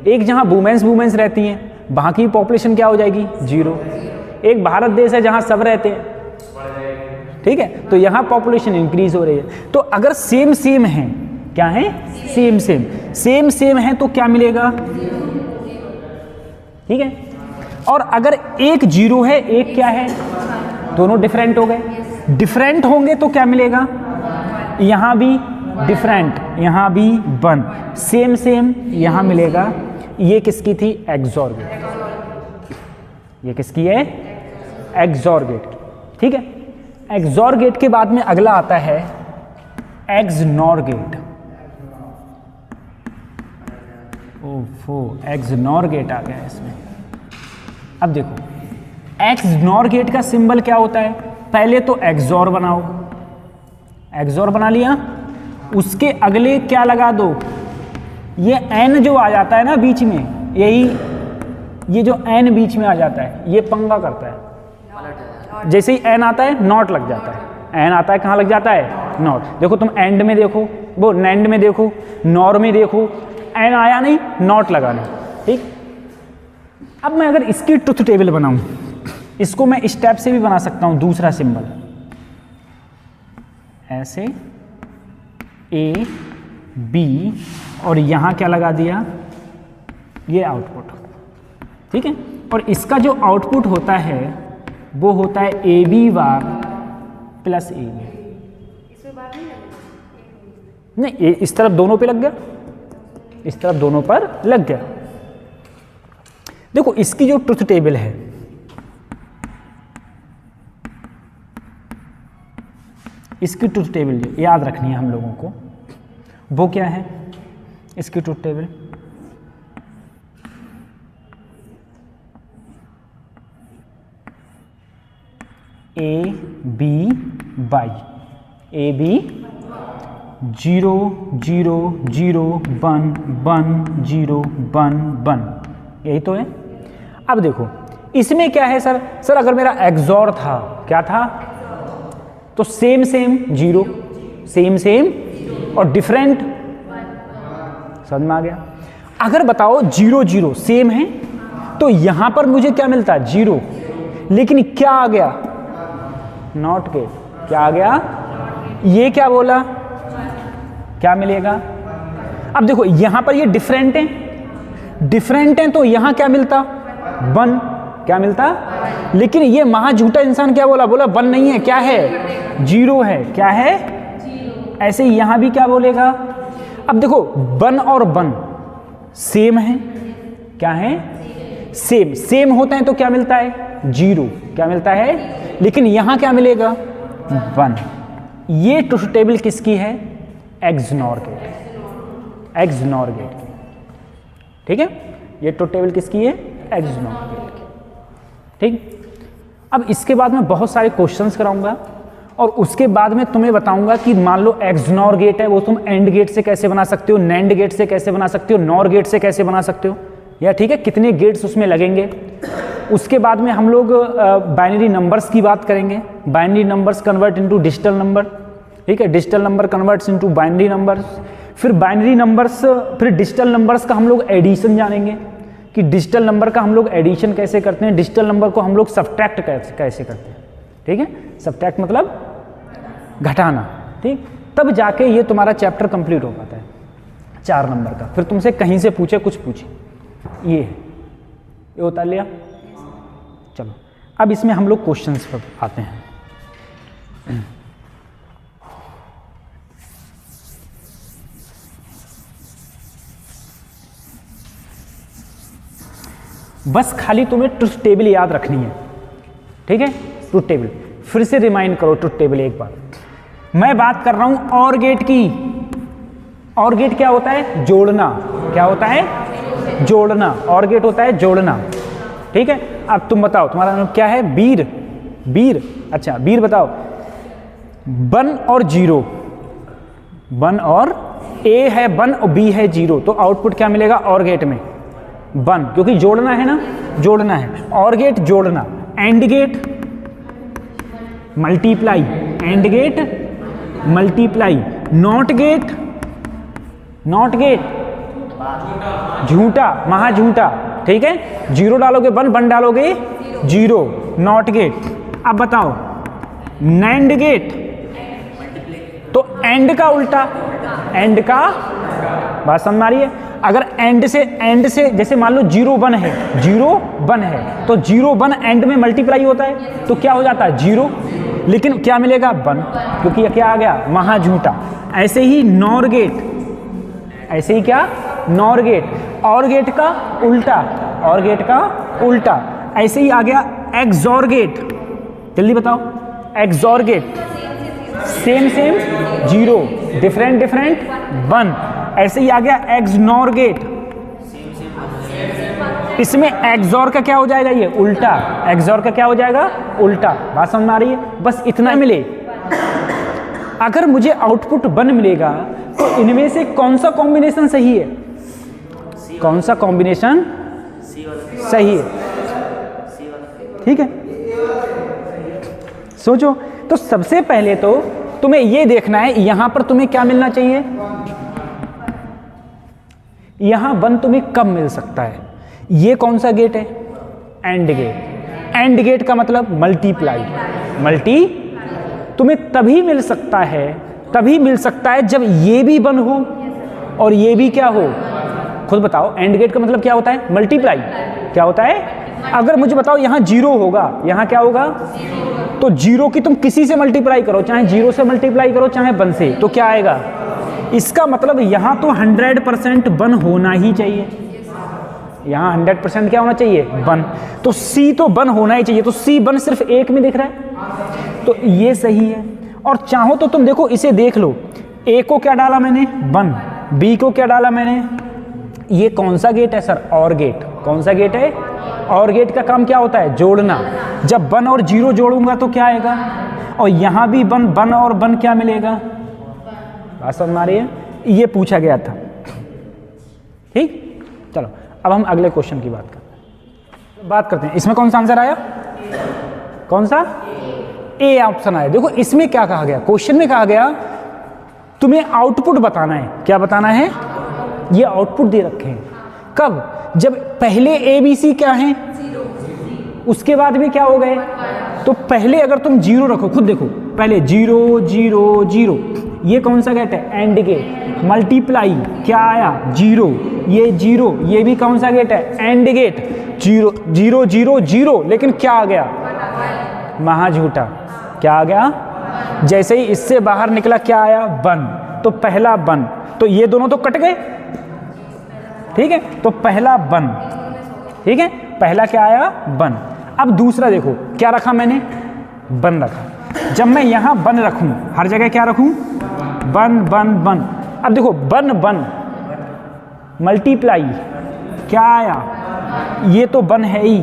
एक जहां वुमेन्स रहती हैं, वहां की पॉपुलेशन क्या हो जाएगी, 0। एक भारत देश है जहां सब रहते हैं, ठीक है, तो यहां पॉपुलेशन इंक्रीज हो रही है। तो अगर सेम सेम है, क्या है, सेम सेम, सेम सेम है तो क्या मिलेगा, ठीक है। और अगर एक 0 है, एक क्या है, दोनों डिफरेंट हो गए, डिफरेंट होंगे तो क्या मिलेगा, यहां भी डिफरेंट, यहां भी 1, सेम सेम यहां मिलेगा। ये किसकी थी, एक्सॉर गेट, ये किसकी है, एक्सॉर गेट की, ठीक है। एक्सॉर गेट के बाद में अगला आता है एक्सनॉर गेट। ओफो, एक्सनॉर गेट आ गया इसमें। अब देखो एक्सनॉर गेट का सिंबल क्या होता है, पहले तो एक्सॉर बनाओ, एक्सॉर बना लिया, उसके अगले क्या लगा दो, ये एन जो आ जाता है ना बीच में, यही ये जो एन बीच में आ जाता है ये पंगा करता है। जैसे ही एन आता है नॉट लग जाता है, एन आता है कहाँ लग जाता है, नॉट। देखो तुम एंड में देखो, वो नैंड में देखो, नॉर में देखो, एन आया नहीं, नॉट लगा नहीं, ठीक। अब मैं अगर इसकी ट्रुथ टेबल बनाऊं, इसको मैं स्टेप से भी बना सकता हूं, दूसरा सिंबल ऐसे ए बी और यहां क्या लगा दिया, ये आउटपुट, ठीक है। और इसका जो आउटपुट होता है वो होता है A B bar plus A B. नहीं, ये इस तरफ दोनों पे लग गया, इस तरफ दोनों पर लग गया। देखो इसकी जो ट्रुथ टेबल है, इसकी ट्रुथ टेबल याद रखनी है हम लोगों को, वो क्या है इसकी truth table, A B by A B 0 0 0 1 1 0 1 1, यही तो है। अब देखो इसमें क्या है सर अगर मेरा एक्सॉर था, क्या था, तो सेम सेम 0, सेम सेम और डिफरेंट, समझ में आ गया। अगर बताओ 0 0 सेम है तो यहां पर मुझे क्या मिलता है, 0, लेकिन क्या आ गया, नॉट के, क्या आ गया, ये क्या बोला, क्या मिलेगा। अब देखो यहां पर ये डिफरेंट है, डिफरेंट है तो यहां क्या मिलता, 1, क्या मिलता, लेकिन ये महा झूठा इंसान क्या बोला, 1 नहीं है, क्या है, 0 है, क्या है, ऐसे ही यहां भी क्या बोलेगा। अब देखो 1 और 1 सेम है, क्या है, सेम, सेम होते हैं तो क्या मिलता है, 0, क्या मिलता है, लेकिन यहां क्या मिलेगा, 1। ये ट्रुथ टेबल किसकी है, एक्सनॉर गेट, एक्सनॉर गेट की, ठीक है। ये ट्रुथ टेबल किसकी है, एक्सनॉर गेट की, ठीक। अब इसके बाद मैं बहुत सारे क्वेश्चंस कराऊंगा और उसके बाद में तुम्हें बताऊंगा कि मान लो एक्सनॉर गेट है, वो तुम एंड गेट से कैसे बना सकते हो, नैंड गेट से कैसे बना सकते हो, नॉर गेट से कैसे बना सकते हो, या ठीक है, कितने गेट्स उसमें लगेंगे। उसके बाद में हम लोग बाइनरी नंबर्स की बात करेंगे, binary numbers convert into digital number, ठीक है, digital number converts into binary numbers, फिर बाइनरी नंबर्स, फिर डिजिटल नंबर्स का हम लोग एडिशन जानेंगे कि डिजिटल नंबर का हम लोग एडिशन कैसे करते हैं, डिजिटल नंबर को हम लोग सब्ट्रैक्ट कैसे करते हैं, ठीक है, सब्ट्रैक्ट मतलब घटाना, ठीक। तब जाके ये तुम्हारा चैप्टर कंप्लीट हो पाता है 4 नंबर का। फिर तुमसे कहीं से पूछे कुछ पूछे, ये उतार लिया। चलो अब इसमें हम लोग क्वेश्चंस पर आते हैं। बस खाली तुम्हें ट्रुथ टेबल याद रखनी है, ठीक है, ट्रुथ टेबल फिर से रिमाइंड करो ट्रुथ टेबल एक बार। मैं बात कर रहा हूं और गेट की, और गेट क्या होता है, जोड़ना, क्या होता है, जोड़ना, और गेट होता है जोड़ना, ठीक है। अब तुम बताओ तुम्हारा नाम क्या है, बीर, बीर, अच्छा बीर बताओ 1 और 0, 1 और A है 1 और B है 0, तो आउटपुट क्या मिलेगा OR गेट में 1, क्योंकि जोड़ना है ना, जोड़ना है। OR गेट जोड़ना, AND gate multiply, AND gate multiply, not gate, not gate झूठा, महा झूठा, ठीक है। 0 डालोगे 1, 1 डालोगे 0, नॉट गेट। अब बताओ NAND गेट, तो एंड का उल्टा, एंड का, बात समझ आ रही है। अगर एंड से जैसे मान लो 0 1 है, 0 1 है, तो 0 1 एंड में मल्टीप्लाई होता है, तो क्या हो जाता है 0, लेकिन क्या मिलेगा 1, क्योंकि ये क्या आ गया महा झूठा। ऐसे ही नॉर गेट, ऐसे ही क्या नॉर गेट, और गेट का उल्टा, और गेट का उल्टा। ऐसे ही आ गया एक्सॉर गेट, जल्दी बताओ एक्सॉर गेट, सेम 0, डिफरेंट 1। ऐसे ही आ गया एक्सनॉर गेट, इसमें एक्सॉर का क्या हो जाएगा ये उल्टा, एक्सॉर का क्या हो जाएगा उल्टा। बात समझ में आ रही है। बस इतना मिले। अगर मुझे आउटपुट 1 मिलेगा तो इनमें से कौन सा कॉम्बिनेशन सही है, कौन सा कॉम्बिनेशन सही है, ठीक है। सोचो, तो सबसे पहले तो तुम्हें यह देखना है यहां पर तुम्हें क्या मिलना चाहिए, यहां 1 तुम्हें कब मिल सकता है। ये कौन सा गेट है, एंड गेट। एंड गेट का मतलब मल्टीप्लाई, मल्टी तुम्हें तभी मिल सकता है, तभी मिल सकता है जब ये भी 1 हो और ये भी क्या हो, खुद बताओ। एंड गेट का मतलब क्या होता है, मल्टीप्लाई। क्या होता है, अगर मुझे बताओ यहां 0 होगा, यहां क्या होगा, तो 0 की तुम किसी से मल्टीप्लाई करो, चाहे 0 से मल्टीप्लाई करो चाहे 1 से, तो क्या आएगा। इसका मतलब यहां तो 100% 1 होना ही चाहिए, यहां 100% क्या होना चाहिए 1, तो C तो 1 होना ही चाहिए। तो C 1 सिर्फ 1 में दिख रहा है, तो ये सही है। और चाहो तो तुम देखो, इसे देख लो, A को क्या डाला मैंने 1, B को क्या डाला मैंने, ये कौन सा गेट है सर, OR गेट। कौन सा गेट है, OR गेट का काम क्या होता है, जोड़ना। जब 1 और 0 जोड़ूंगा तो क्या आएगा, और यहां भी 1 और 1 क्या मिलेगा। बात समझ में आ रही है, ये पूछा गया था, ठीक। चलो अब हम अगले क्वेश्चन की बात करते हैं। इसमें कौन सा आंसर आया, कौन सा, ए ऑप्शन आया। देखो इसमें क्या कहा गया, क्वेश्चन में कहा गया तुम्हें आउटपुट बताना है। क्या बताना है, ये आउटपुट दे रखे हैं। कब, जब पहले ABC क्या है, उसके बाद में क्या हो गए, तो पहले अगर तुम 0 रखो, खुद देखो पहले 0 0 0, ये कौन सा गेट है, एंड गेट। मल्टीप्लाई क्या आया 0, ये 0, ये भी कौन सा गेट है, एंड गेट। 0 0 0 0, लेकिन क्या आ गया, महा झूठा। क्या आ गया, जैसे ही इससे बाहर निकला क्या आया 1, तो पहला 1, तो ये दोनों तो कट गए, ठीक है। तो पहला 1, ठीक है, पहला क्या आया 1। अब दूसरा देखो क्या रखा मैंने, 1 रखा। जब मैं यहां 1 रखूं, हर जगह क्या रखूं, 1 1 1। अब देखो 1 1 मल्टीप्लाई क्या आया, ये तो 1 है ही,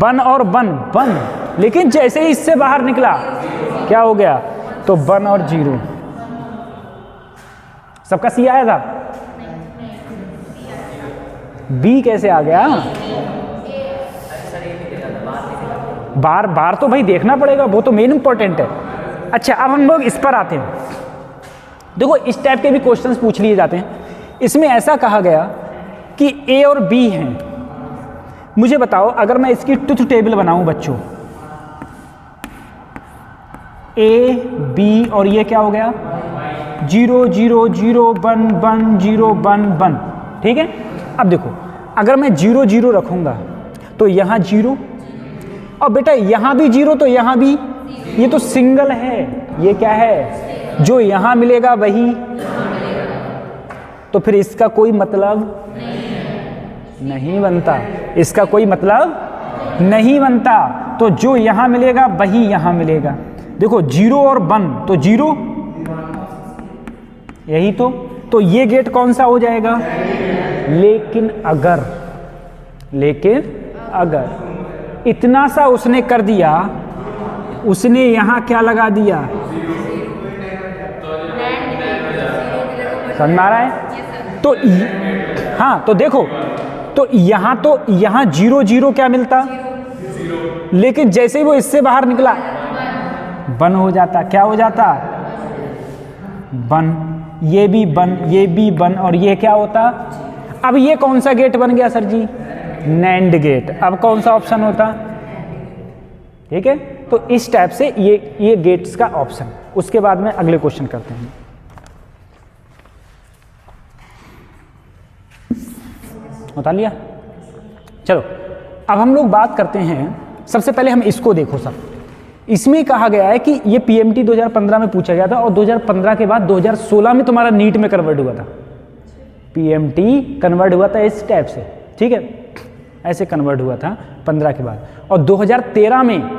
1 और 1 1, लेकिन जैसे ही इससे बाहर निकला क्या हो गया, तो 1 और 0। सबका सी आया था, बी कैसे आ गया, बार बार तो भाई देखना पड़ेगा, वो तो मेन इंपॉर्टेंट है। अच्छा अब हम लोग इस पर आते हैं। देखो इस टाइप के भी क्वेश्चंस पूछ लिए जाते हैं। इसमें ऐसा कहा गया कि ए और बी हैं। मुझे बताओ अगर मैं इसकी ट्रुथ टेबल बनाऊं बच्चों, ए बी और ये क्या हो गया 0 0 0 1 1 0 1 1, ठीक है। अब देखो अगर मैं 0 0 रखूंगा तो यहाँ 0, और बेटा यहाँ भी 0 तो यहाँ भी, ये तो सिंगल है, ये क्या है, जो यहाँ मिलेगा वही, तो फिर इसका कोई मतलब नहीं बनता, इसका कोई मतलब नहीं बनता। तो जो यहाँ मिलेगा वही यहाँ मिलेगा। देखो 0 और 1 तो 0, यही तो ये गेट कौन सा हो जाएगा। लेकिन अगर इतना सा उसने कर दिया, उसने यहां क्या लगा दिया समझ में आ रहा है? तो हाँ, तो देखो, तो यहाँ 0 0 क्या मिलता, लेकिन जैसे ही वो इससे बाहर निकला 1 हो जाता। क्या हो जाता? 1। ये भी 1, ये भी 1, और ये क्या होता? अब ये कौन सा गेट बन गया सर जी? NAND gate. अब कौन सा ऑप्शन होता? ठीक है, तो इस टाइप से ये गेट्स का ऑप्शन। उसके बाद में अगले क्वेश्चन करते हैं। बता लिया? चलो अब हम लोग बात करते हैं। सबसे पहले हम इसको देखो सर, इसमें कहा गया है कि ये पीएमटी 2015 में पूछा गया था, और 2015 के बाद 2016 में तुम्हारा नीट में कन्वर्ट हुआ था। पीएमटी कन्वर्ट हुआ था इस टाइप से, ठीक है, ऐसे कन्वर्ट हुआ था 15 के बाद। और 2013 में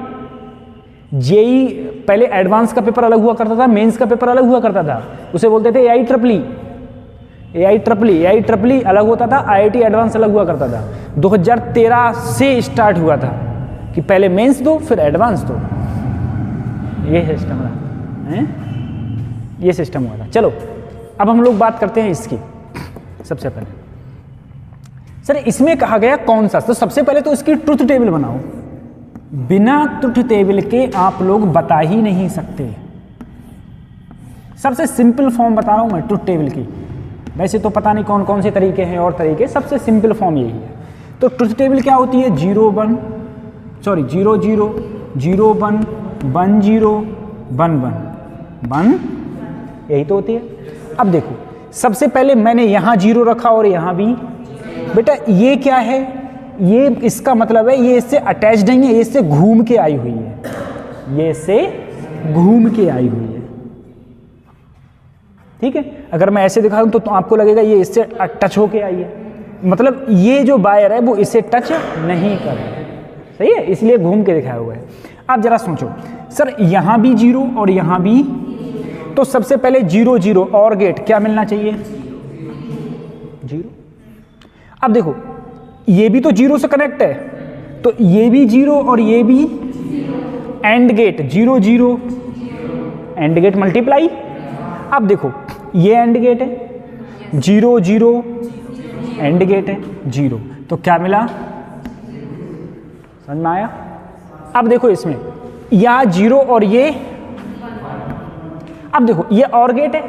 जेई पहले एडवांस का पेपर अलग हुआ करता था, मेंस का पेपर अलग हुआ करता था, उसे बोलते थे एआई ट्रिपली अलग होता था, आईआईटी एडवांस अलग हुआ करता था। 2013 से स्टार्ट हुआ था कि पहले मेंस दो फिर एडवांस दो, ये सिस्टम रहा, ये सिस्टम हुआ था। चलो अब हम लोग बात करते हैं इसकी। सबसे पहले सर इसमें कहा गया कौन सा, तो सबसे पहले तो इसकी ट्रुथ टेबल बनाओ। बिना ट्रुथ टेबल के आप लोग बता ही नहीं सकते। सबसे सिंपल फॉर्म बता रहा हूं मैं ट्रुथ टेबल की, वैसे तो पता नहीं कौन कौन से तरीके हैं और तरीके, सबसे सिंपल फॉर्म यही है। तो ट्रुथ टेबल क्या होती है? 0 1 0 0 0 1 1 0 1 1 1, यही तो होती है। अब देखो सबसे पहले मैंने यहाँ 0 रखा और यहाँ भी। बेटा ये क्या है? ये इसका मतलब है ये इससे अटैच नहीं है, ये इससे घूम के आई हुई है, ये इससे घूम के आई हुई है, ठीक है। अगर मैं ऐसे दिखा दूं तो आपको लगेगा ये इससे टच होके आई है, मतलब ये जो वायर है वो इससे टच नहीं कर रहा है, सही है, इसलिए घूम के दिखाया हुआ है। अब जरा सोचो सर यहाँ भी 0 और यहाँ भी, तो सबसे पहले 0 0 और गेट क्या मिलना चाहिए? 0। अब देखो ये भी तो 0 से कनेक्ट है, तो ये भी 0 और ये भी and gate 0 0 and gate multiply. अब देखो ये एंड गेट है 0 0 एंड गेट है 0, तो क्या मिला? समझ में आया? अब देखो इसमें या 0 और ये, अब देखो ये और गेट है,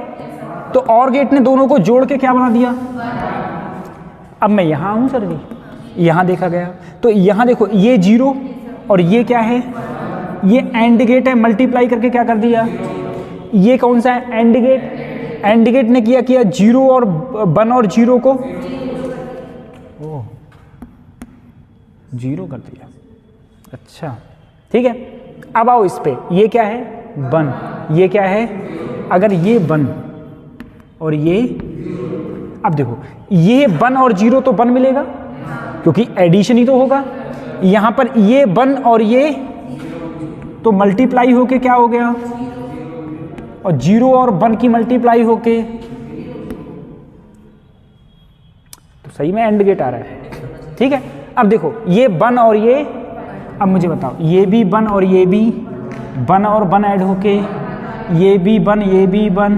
तो और गेट ने दोनों को जोड़ के क्या बना दिया? अब मैं यहां हूं सर जी, यहां देखा गया, तो यहां देखो ये 0 और ये क्या है? ये एंड गेट है, मल्टीप्लाई करके क्या कर दिया? ये कौन सा है? And gate. एंड गेट ने किया 0 और 1 और 0 को 0 कर दिया। अच्छा ठीक है, अब आओ इस पे, ये क्या है? 1, ये क्या है? अगर ये 1 और ये, अब देखो ये 1 और 0 तो 1 मिलेगा क्योंकि एडिशन ही तो होगा। यहां पर ये 1 और ये तो मल्टीप्लाई होके क्या हो गया? और 0 और 1 की मल्टीप्लाई होके, तो सही में एंड गेट आ रहा है, ठीक है। अब देखो ये 1 और ये, अब मुझे बताओ ये भी 1 और ये भी 1 और 1 ऐड होके ये भी 1 ये भी 1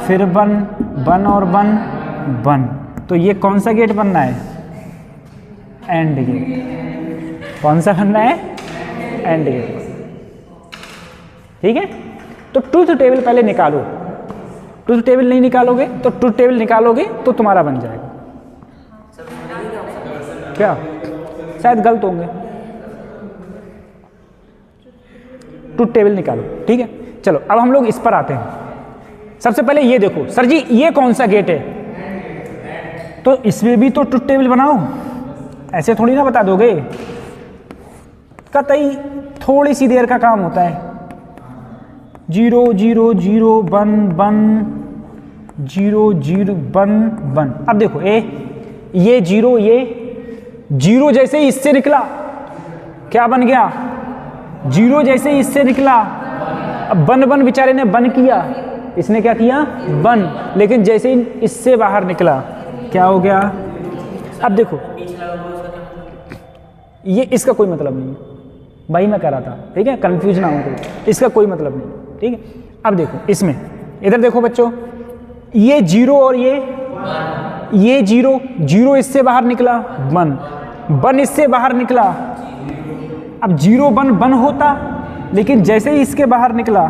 फिर 1 और 1, तो ये कौन सा गेट बनना है? And gate. कौन सा बनना है? एंड गेट, ठीक है। तो ट्रूथ टेबल पहले निकालो, ट्रूथ टेबल नहीं निकालोगे तो ट्रूथ टेबल निकालोगे तो तुम्हारा बन जाएगा। क्या? शायद गलत होंगे। ट्रूथ टेबल निकालो, ठीक है। चलो अब हम लोग इस पर आते हैं। सबसे पहले ये देखो सर जी ये कौन सा गेट है, तो इसमें भी तो ट्रूथ टेबल बनाओ, ऐसे थोड़ी ना बता दोगे, कतई थोड़ी सी देर का काम होता है। 0 0 0 1 1 0 0 1 1। अब देखो ये 0 ये 0 जैसे ही इससे निकला क्या बन गया? 0 जैसे ही इससे निकला, अब 1 1 बेचारे ने 1 किया, इसने क्या किया? 1, लेकिन जैसे ही इससे बाहर निकला क्या हो गया? अब देखो ये इसका कोई मतलब नहीं है, वही मैं कह रहा था, ठीक है, कंफ्यूज ना हो कोई, इसका कोई मतलब नहीं, ठीक है। अब देखो इसमें, इधर देखो बच्चों, ये 0 और ये 0, 0 इससे बाहर निकला 1 इससे बाहर निकला। अब 0 1 होता, लेकिन जैसे ही इसके बाहर निकला,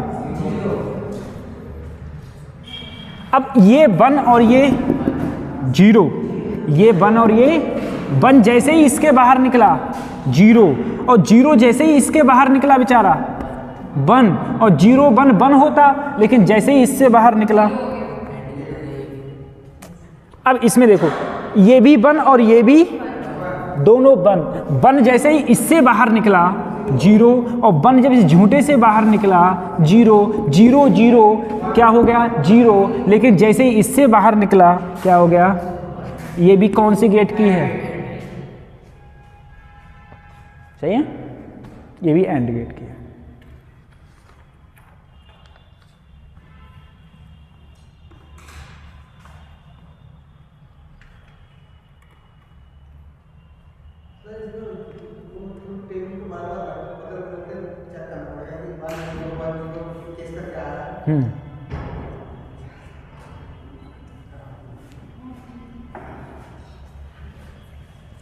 अब ये 1 और ये 0, ये 1 और ये 1 जैसे ही इसके बाहर निकला 0, और 0 जैसे ही इसके बाहर निकला बेचारा 1, और 0 1 होता, लेकिन जैसे ही इससे बाहर निकला। अब इसमें देखो, ये भी 1 और ये भी दोनों 1 जैसे ही इससे बाहर निकला 0, और 1 जब इस झूठे से बाहर निकला 0 0 0, क्या हो गया 0, लेकिन जैसे ही इससे बाहर निकला क्या हो गया, ये भी कौन सी गेट की है, सही है, ये भी एंड गेट की है।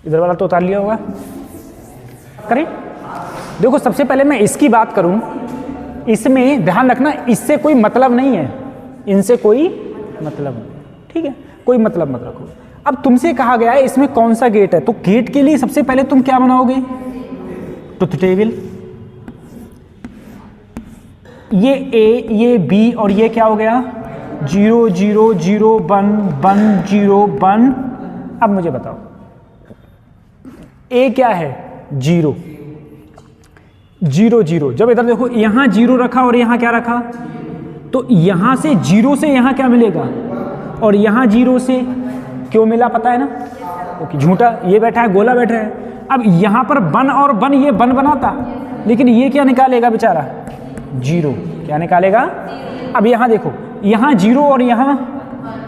इधर वाला तो उतार लिया होगा, करें। देखो सबसे पहले मैं इसकी बात करूं, इसमें ध्यान रखना इससे कोई मतलब नहीं है, इनसे कोई मतलब नहीं, ठीक है, कोई मतलब मत रखो। अब तुमसे कहा गया है इसमें कौन सा गेट है, तो गेट के लिए सबसे पहले तुम क्या बनाओगे, ट्रुथ टेबल। ये A, ये B और ये क्या हो गया 0 0 0 1 1 0 1। अब मुझे बताओ A क्या है 0 0 0। जब इधर देखो यहां 0 रखा और यहां क्या रखा, तो यहां से 0 से यहां क्या मिलेगा, और यहां 0 से क्यों मिला पता है ना, क्योंकि झूठा ये बैठा है, गोला बैठा है। अब यहां पर 1 और 1 ये 1 बनाता, लेकिन ये क्या निकालेगा बेचारा 0, क्या निकालेगा। अब यहां देखो, यहां 0 और यहां,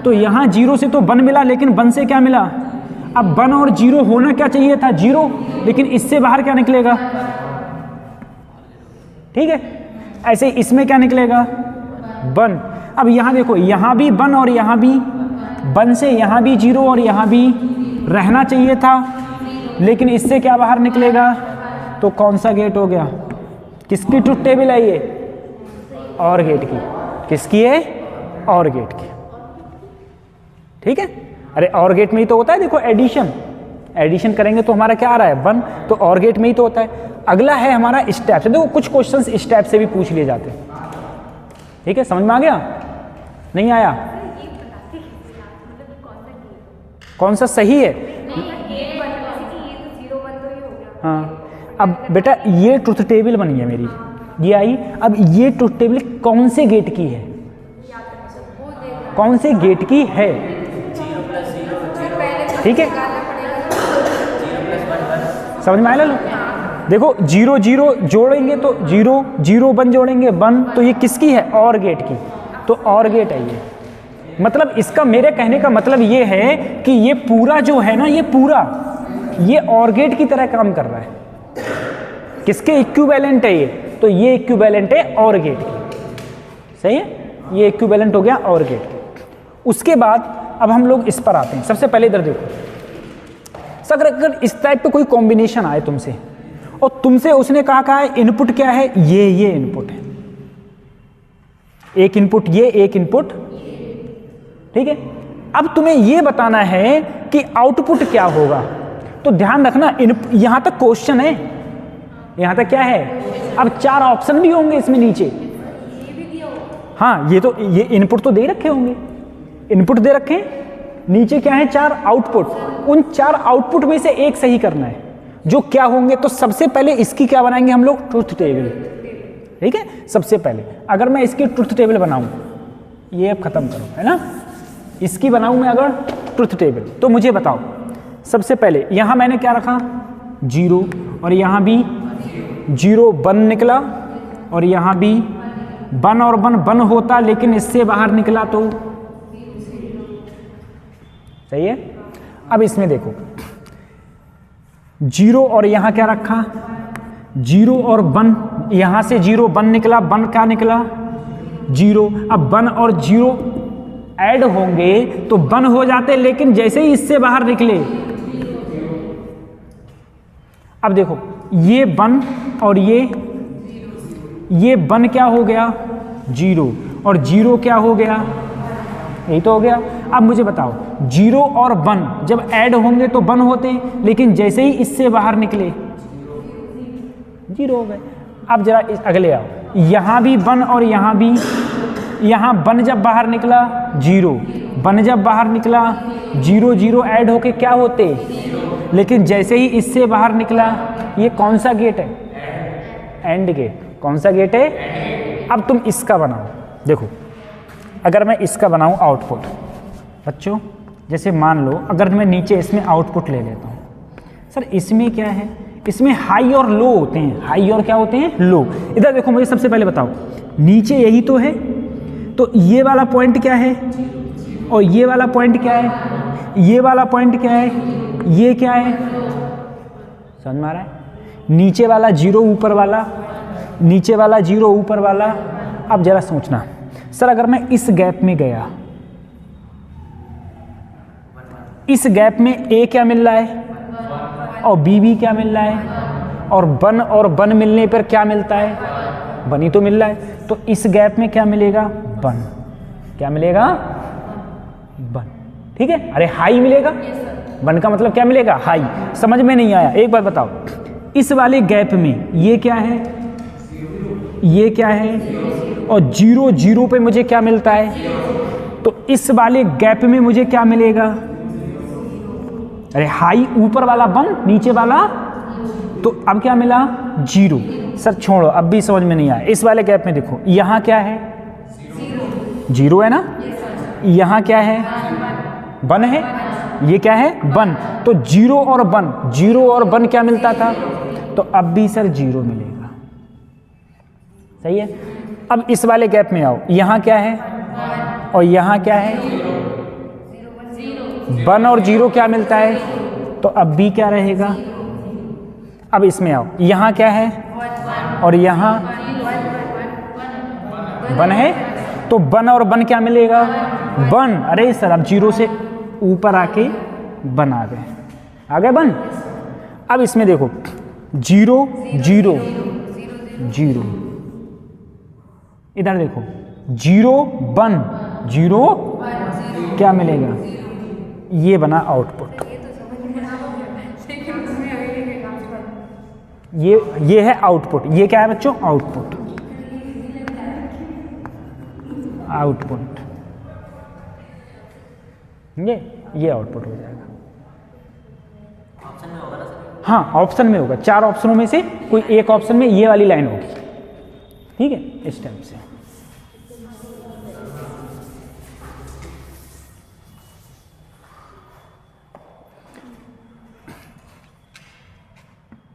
तो यहां 0 से तो 1 मिला, लेकिन 1 से क्या मिला, अब 1 और 0 होना क्या चाहिए था 0, लेकिन इससे बाहर क्या निकलेगा, ठीक है। ऐसे इसमें क्या निकलेगा 1। अब यहां देखो, यहां भी 1 और यहां भी 1 से यहां भी 0 और यहां भी रहना चाहिए था, लेकिन इससे क्या बाहर निकलेगा, तो कौन सा गेट हो गया, किसकी ट्रुथ टेबल है ये, और गेट की। किसकी है, और गेट की, ठीक है। अरे और गेट में ही तो होता है, देखो एडिशन करेंगे तो हमारा क्या आ रहा है 1, तो और गेट में ही तो होता है। अगला है हमारा स्टेप से, देखो कुछ क्वेश्चंस स्टेप से भी पूछ लिए जाते हैं, ठीक है, समझ में आ गया, नहीं आया, कौन सा सही है। हाँ, अब बेटा ये ट्रुथ टेबल बनी है मेरी, ये आई। अब ये ट्रुथ टेबल कौन से गेट की है, कौन से गेट की है, ठीक है, समझ में आया लो। देखो 0 0 जोड़ेंगे तो 0 0 1 जोड़ेंगे 1, तो ये किसकी है, और गेट की, तो और गेट है ये। मतलब इसका, मेरे कहने का मतलब ये है कि ये पूरा जो है ना, ये पूरा ये और गेट की तरह काम कर रहा है। किसके इक्विवेलेंट है ये, तो ये इक्विवेलेंट है और गेट की, सही है, ये इक्विवेलेंट हो गया और गेट की। उसके बाद अब हम लोग इस पर आते हैं। सबसे पहले इधर देखो, अगर इस टाइप पे कोई कॉम्बिनेशन आए तुमसे, और तुमसे उसने कहा है इनपुट क्या है, ये इनपुट है, एक इनपुट ये, एक इनपुट, ठीक है। अब तुम्हें ये बताना है कि आउटपुट क्या होगा, तो ध्यान रखना यहां तक क्वेश्चन है, यहां तक क्या है, अब 4 ऑप्शन भी होंगे इसमें नीचे, हाँ ये तो ये इनपुट तो दे रखे होंगे, इनपुट दे रखे हैं, नीचे क्या है 4 आउटपुट, उन 4 आउटपुट में से एक सही करना है, जो क्या होंगे। तो सबसे पहले इसकी क्या बनाएंगे हम लोग, ट्रुथ टेबल, ठीक है। सबसे पहले अगर मैं इसकी ट्रुथ टेबल बनाऊं, ये अब खत्म करो, है ना, इसकी बनाऊं मैं अगर ट्रुथ टेबल, तो मुझे बताओ सबसे पहले यहां मैंने क्या रखा 0, और यहां भी 0 1 निकला, और यहां भी 1 और 1 होता, लेकिन इससे बाहर निकला तो सही है। अब इसमें देखो 0 और यहां क्या रखा 0 और 1, यहां से 0 1 निकला, 1 क्या निकला जीरो। अब 1 और 0 ऐड होंगे तो 1 हो जाते, लेकिन जैसे ही इससे बाहर निकले, अब देखो ये 1 और ये 1 क्या हो गया, 0, और 0 क्या हो गया, यही तो हो गया। अब मुझे बताओ 0 और 1 जब ऐड होंगे तो 1 होते, लेकिन जैसे ही इससे बाहर निकले 0 हो गए। अब जरा इस अगले आओ, यहाँ भी 1 और यहाँ भी, यहाँ 1 जब बाहर निकला 0, 1 जब बाहर निकला 0 0 ऐड होके क्या होते, लेकिन जैसे ही इससे बाहर निकला, ये कौन सा गेट है, एंड गेट। कौन सा गेट है? अब तुम इसका बनाओ, देखो अगर मैं इसका बनाऊं आउटपुट, बच्चों जैसे मान लो अगर मैं नीचे इसमें आउटपुट ले लेता हूं, सर इसमें क्या है, इसमें हाई और लो होते हैं, हाई और क्या होते हैं, लो। इधर देखो मुझे सबसे पहले बताओ, नीचे यही तो है, तो ये वाला पॉइंट क्या है और ये वाला पॉइंट क्या है, ये वाला पॉइंट क्या है, ये क्या है, समझ में आ रहा है? नीचे वाला 0 ऊपर वाला, नीचे वाला 0 ऊपर वाला। अब जरा सोचना, सर अगर मैं इस गैप में गया, इस गैप में ए क्या मिल रहा है और बी भी क्या मिल रहा है, और 1 और 1 मिलने पर क्या मिलता है, 1 ही तो मिल रहा है। तो इस गैप में क्या मिलेगा, 1, क्या मिलेगा, 1, ठीक है। अरे हाई मिलेगा, 1 का मतलब क्या मिलेगा, हाई। समझ में नहीं आया, एक बार बताओ, इस वाले गैप में ये क्या है, ये क्या है, और 0 0 पे मुझे क्या मिलता है, तो इस वाले गैप में मुझे क्या मिलेगा, अरे हाई ऊपर वाला 1, नीचे वाला, तो अब क्या मिला, 0। सर छोड़ो, अब भी समझ में नहीं आया। इस वाले गैप में देखो, यहाँ क्या है, 0 है ना, यहाँ क्या है, 1 है, ये क्या है, 1। तो 0 और 1, 0 और 1 क्या मिलता था, तो अब भी सर 0 मिलेगा, सही है। अब इस वाले गैप में आओ, यहाँ क्या है और यहाँ क्या है, 1 और 0 क्या मिलता है, तो अब भी क्या रहेगा। अब इसमें आओ, यहाँ क्या है और यहाँ 1 है, तो 1 और 1 क्या मिलेगा, 1। अरे सर अब 0 से ऊपर आके 1 आ गए, आ गए 1। अब इसमें देखो 0 0 0, इधर देखो 0 1 0 क्या मिलेगा, ये बना आउटपुट। ये है आउटपुट, ये क्या है बच्चों, आउटपुट, आउटपुट, ये आउटपुट हो जाएगा। ऑप्शन में होगा ना सर? हाँ ऑप्शन में होगा, 4 ऑप्शनों में से कोई एक ऑप्शन में ये वाली लाइन होगी, ठीक है, इस टाइप से।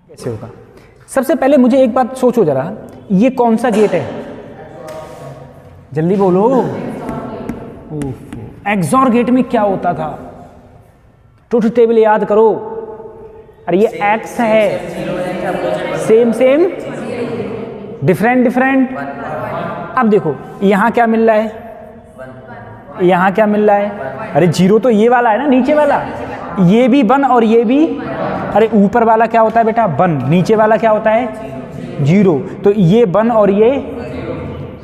कैसे होगा, सबसे पहले मुझे एक बात सोचो जरा, ये कौन सा गेट है, जल्दी बोलो। एक्सॉर गेट में क्या होता था, ट्रुथ टेबल याद करो। अरे ये एक्स है, सेम सेम, डिफरेंट डिफरेंट। अब देखो यहाँ क्या मिल रहा है, यहाँ क्या मिल रहा है, अरे 0 तो ये वाला है ना, नीचे वाला, ये भी 1 और ये भी, अरे ऊपर वाला क्या होता है बेटा, 1, नीचे वाला क्या होता है, 0। तो ये 1 और ये,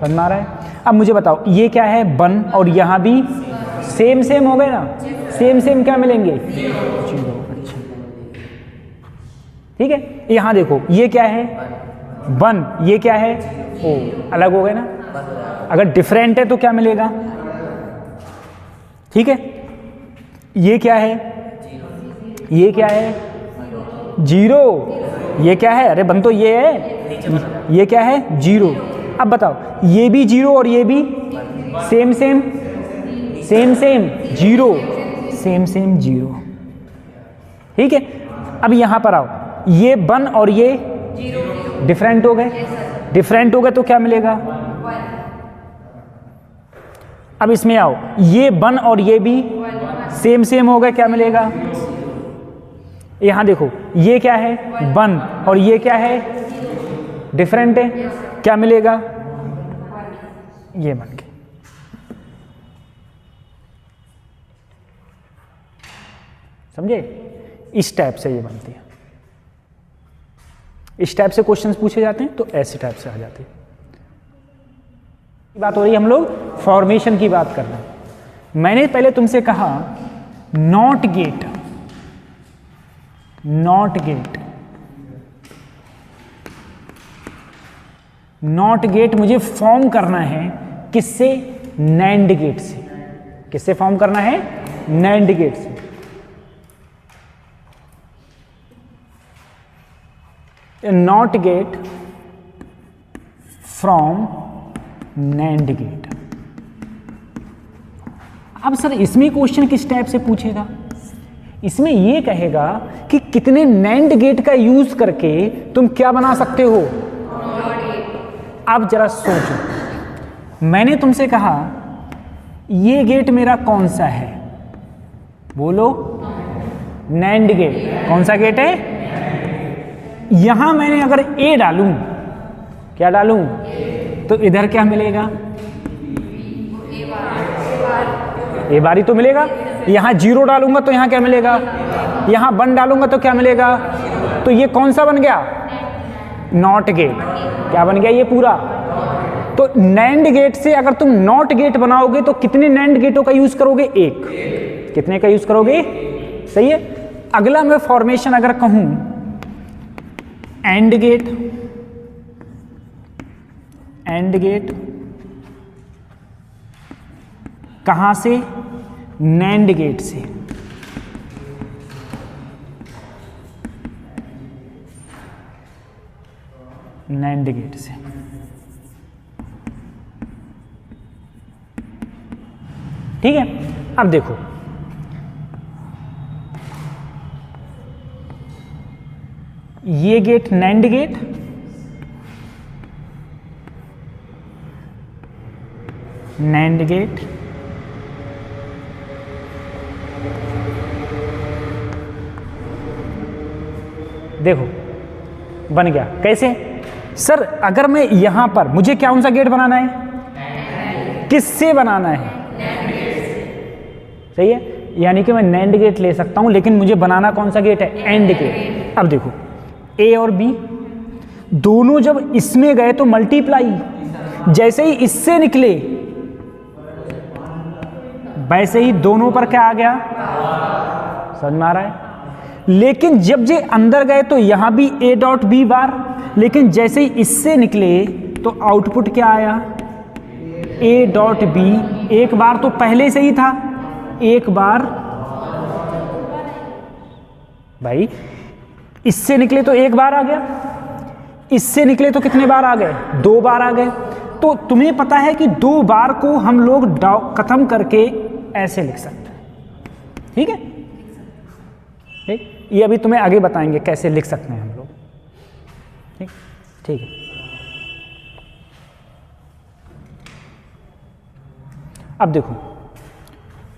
समझ में आ रहा है। अब मुझे बताओ ये क्या है, 1 और यहाँ भी सेम सेम हो गए ना, सेम सेम क्या मिलेंगे, 0। अच्छा ठीक है, यहाँ देखो ये क्या है, 1, ये क्या है, ओ अलग हो गए ना। अगर डिफरेंट है तो क्या मिलेगा, ठीक है, ये क्या है, ये क्या है, 0, ये क्या है, अरे 1 तो ये है, ये क्या है, 0। अब बताओ ये भी 0 और ये भी same same, same same 0, same same 0, ठीक है। अब यहाँ पर आओ, ये 1 और ये डिफरेंट हो गए, डिफरेंट हो गए तो क्या मिलेगा। अब इसमें आओ, ये 1 और ये भी सेम सेम हो गए, क्या मिलेगा। यहाँ देखो ये क्या है, 1 और ये क्या है, डिफरेंट है, क्या मिलेगा, ये बन गई। समझे? इस टाइप से ये बनती है। इस टाइप से क्वेश्चंस पूछे जाते हैं तो ऐसे टाइप से आ जाते हैं। बात हो रही है, हम लोग फॉर्मेशन की बात कर रहे हैं। मैंने पहले तुमसे कहा not gate, not gate, not gate मुझे फॉर्म करना है किससे? नैंड गेट से। किससे फॉर्म करना है? नैंड गेट से। Not gate from nand gate. अब सर इसमें क्वेश्चन किस टाइप से पूछेगा? इसमें ये कहेगा कि कितने नैंड गेट का यूज करके तुम क्या बना सकते हो। अब जरा सोचो, मैंने तुमसे कहा ये गेट मेरा कौन सा है? बोलो। Nand gate. कौन सा गेट है? यहां मैंने अगर ए डालूं, क्या डालूं? तो इधर क्या मिलेगा? ए बार ही तो मिलेगा। यहां 0 डालूंगा तो यहां क्या मिलेगा? यहां 1 डालूंगा तो क्या मिलेगा? तो ये कौन सा बन गया? Not gate. क्या बन गया ये पूरा? तो नैंड गेट से अगर तुम नॉट गेट बनाओगे तो कितने नैंड गेटों का यूज करोगे? एक। कितने का यूज करोगे? सही है। अगला मैं फॉर्मेशन अगर कहूं एंड गेट, एंड गेट कहां से? नैंड गेट से। नैंड गेट से। ठीक है। अब देखो, ये gate nand gate, nand gate, देखो बन गया। कैसे? सर अगर मैं यहां पर, मुझे कौन सा गेट बनाना है? किससे बनाना है? सही है। यानी कि मैं नैंड गेट ले सकता हूं, लेकिन मुझे बनाना कौन सा गेट है? And gate. अब देखो ए और बी दोनों जब इसमें गए तो मल्टीप्लाई, जैसे ही इससे निकले वैसे ही दोनों पर क्या आ गया? समझ में आ रहा है? लेकिन जब जे अंदर गए तो यहां भी ए डॉट बी बार, लेकिन जैसे ही इससे निकले तो आउटपुट क्या आया? A dot B. एक बार तो पहले से ही था, एक बार भाई इससे निकले तो एक बार आ गया, इससे निकले तो कितने बार आ गए? 2 बार आ गए। तो तुम्हें पता है कि 2 बार को हम लोग खत्म करके ऐसे लिख सकते हैं। ठीक है? ठीक, ये अभी तुम्हें आगे बताएंगे कैसे लिख सकते हैं हम लोग। ठीक, ठीक है। अब देखो,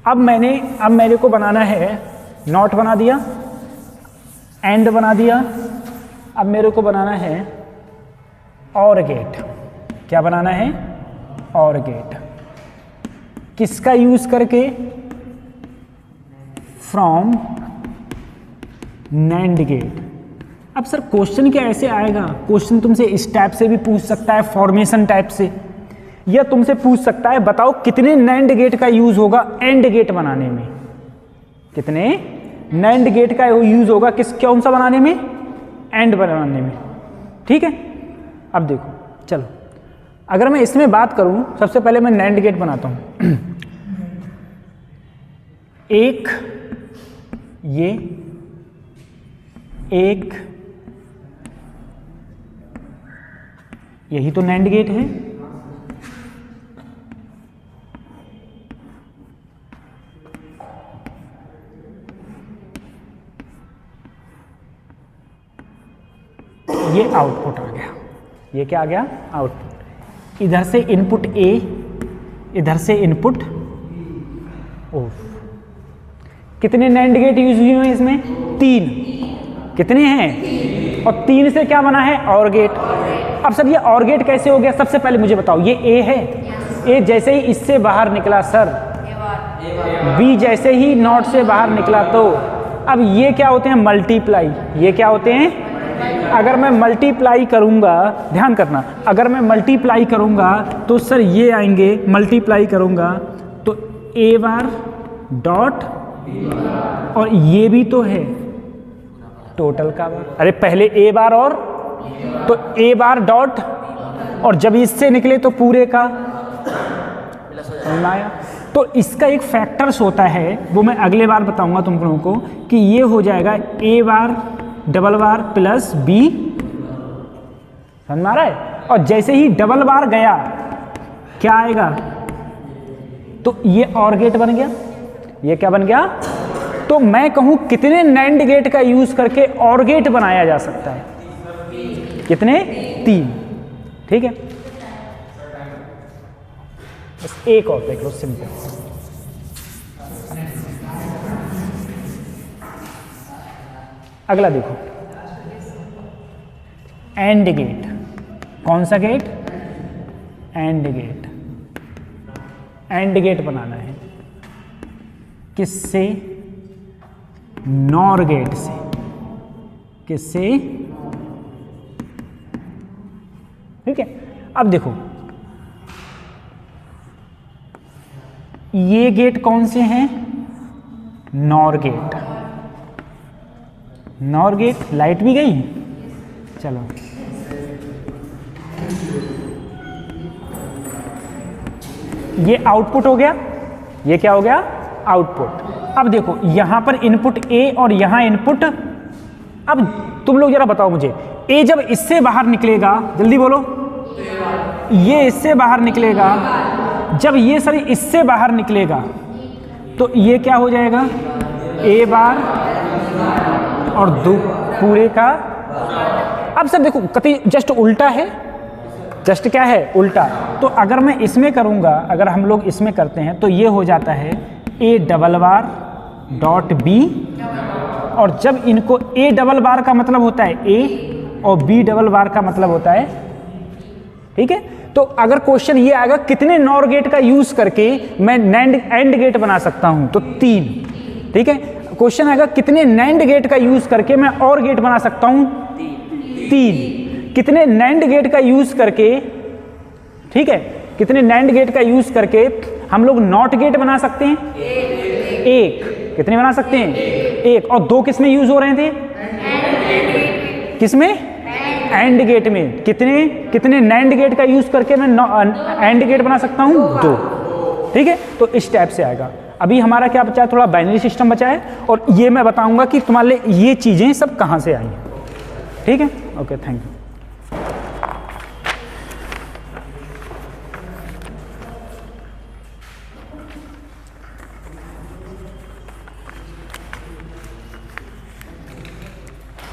अब मेरे को बनाना है, नॉट बना दिया, एंड बना दिया। अब मेरे को बनाना है और गेट। क्या बनाना है? और गेट। किसका यूज करके? From nand gate. अब सर क्वेश्चन क्या ऐसे आएगा? क्वेश्चन तुमसे इस टाइप से भी पूछ सकता है, फॉर्मेशन टाइप से, या तुमसे पूछ सकता है बताओ कितने नैंड गेट का यूज होगा एंड गेट बनाने में। कितने नैंड गेट का यूज होगा कौन सा बनाने में? एंड बनाने में। ठीक है। अब देखो, चलो अगर मैं इसमें बात करूं, सबसे पहले मैं नैंड गेट बनाता हूं। एक ये, एक यही तो नैंड गेट है। ये आउटपुट आ गया। ये क्या आ गया? आउटपुट। इधर से इनपुट ए, इधर से इनपुट ओ। कितने नैंड गेट यूज हुए हैं इसमें? 3। कितने हैं? और 3 से क्या बना है, और गेट। अब सर ये और गेट कैसे हो गया, सबसे पहले मुझे बताओ, ये ए है, ए जैसे ही इससे बाहर निकला सर, बी जैसे ही नॉट से बाहर निकला, तो अब ये क्या होते हैं, मल्टीप्लाई, ये क्या होते हैं, अगर मैं मल्टीप्लाई करूंगा, ध्यान करना, अगर मैं मल्टीप्लाई करूंगा तो सर ये आएंगे, मल्टीप्लाई करूंगा तो ए बार डॉट, और ये भी तो है टोटल का बार, अरे पहले ए बार और, तो ए बार डॉट, और जब इससे निकले तो पूरे का, समझ में आया। तो इसका एक फैक्टर्स होता है, वो मैं अगले बार बताऊंगा तुम लोगों को, कि ये हो जाएगा ए बार डबल बार प्लस बी, समझ में आ रहा है। और जैसे ही डबल बार गया क्या आएगा, तो ये और गेट बन गया, ये क्या बन गया, तो मैं कहूं कितने नैंड गेट का यूज करके और गेट बनाया जा सकता है, कितने, 3, ठीक है। बस एक और देख लो, सिंपल। अगला देखो, एंड गेट, कौन सा gate, AND gate, AND gate बनाना है किससे, नॉर गेट से, किससे, ठीक है। अब देखो ये गेट कौन से हैं, nor gate, nor gate, light भी गई, चलो ये आउटपुट हो गया, ये क्या हो गया, आउटपुट। अब देखो यहां पर इनपुट ए और यहां इनपुट, अब तुम लोग जरा बताओ मुझे, ए जब इससे बाहर निकलेगा, जल्दी बोलो, ये इससे बाहर निकलेगा, जब ये सर इससे बाहर निकलेगा तो ये क्या हो जाएगा, ए बार और दो पूरे का। अब सर देखो कति जस्ट उल्टा है, जस्ट क्या है, उल्टा। तो अगर मैं इसमें करूंगा, अगर हम लोग इसमें करते हैं तो ये हो जाता है A double bar dot B, और जब इनको ए डबल बार का मतलब होता है ए और बी डबल बार का मतलब होता है, ठीक है। तो अगर क्वेश्चन ये आएगा कितने नॉर गेट का यूज करके मैं नैंड एंड गेट बना सकता हूं, तो 3, ठीक है। क्वेश्चन आएगा कितने नैंड गेट का यूज करके मैं और गेट बना सकता हूं, 3। कितने नैंड गेट का यूज करके, ठीक है, कितने नैंड गेट का यूज करके हम लोग नॉट गेट बना सकते हैं, 1। कितने बना सकते हैं, 1। और 2 किस में यूज हो रहे थे, किसमें, एंड गेट में। कितने कितने नैंड गेट का यूज करके मैं एंड गेट बना सकता हूं, 2, ठीक है। तो इस टाइप से आएगा। अभी हमारा क्या बचा है, थोड़ा बाइनरी सिस्टम बचा है, और ये मैं बताऊंगा कि तुम्हारे लिए ये चीजें सब कहां से आई हैं, ठीक है। Okay, thank you.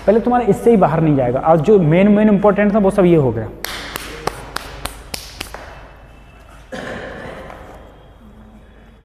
पहले तुम्हारा इससे ही बाहर नहीं जाएगा, और जो मेन इंपॉर्टेंट था वो सब ये हो गया।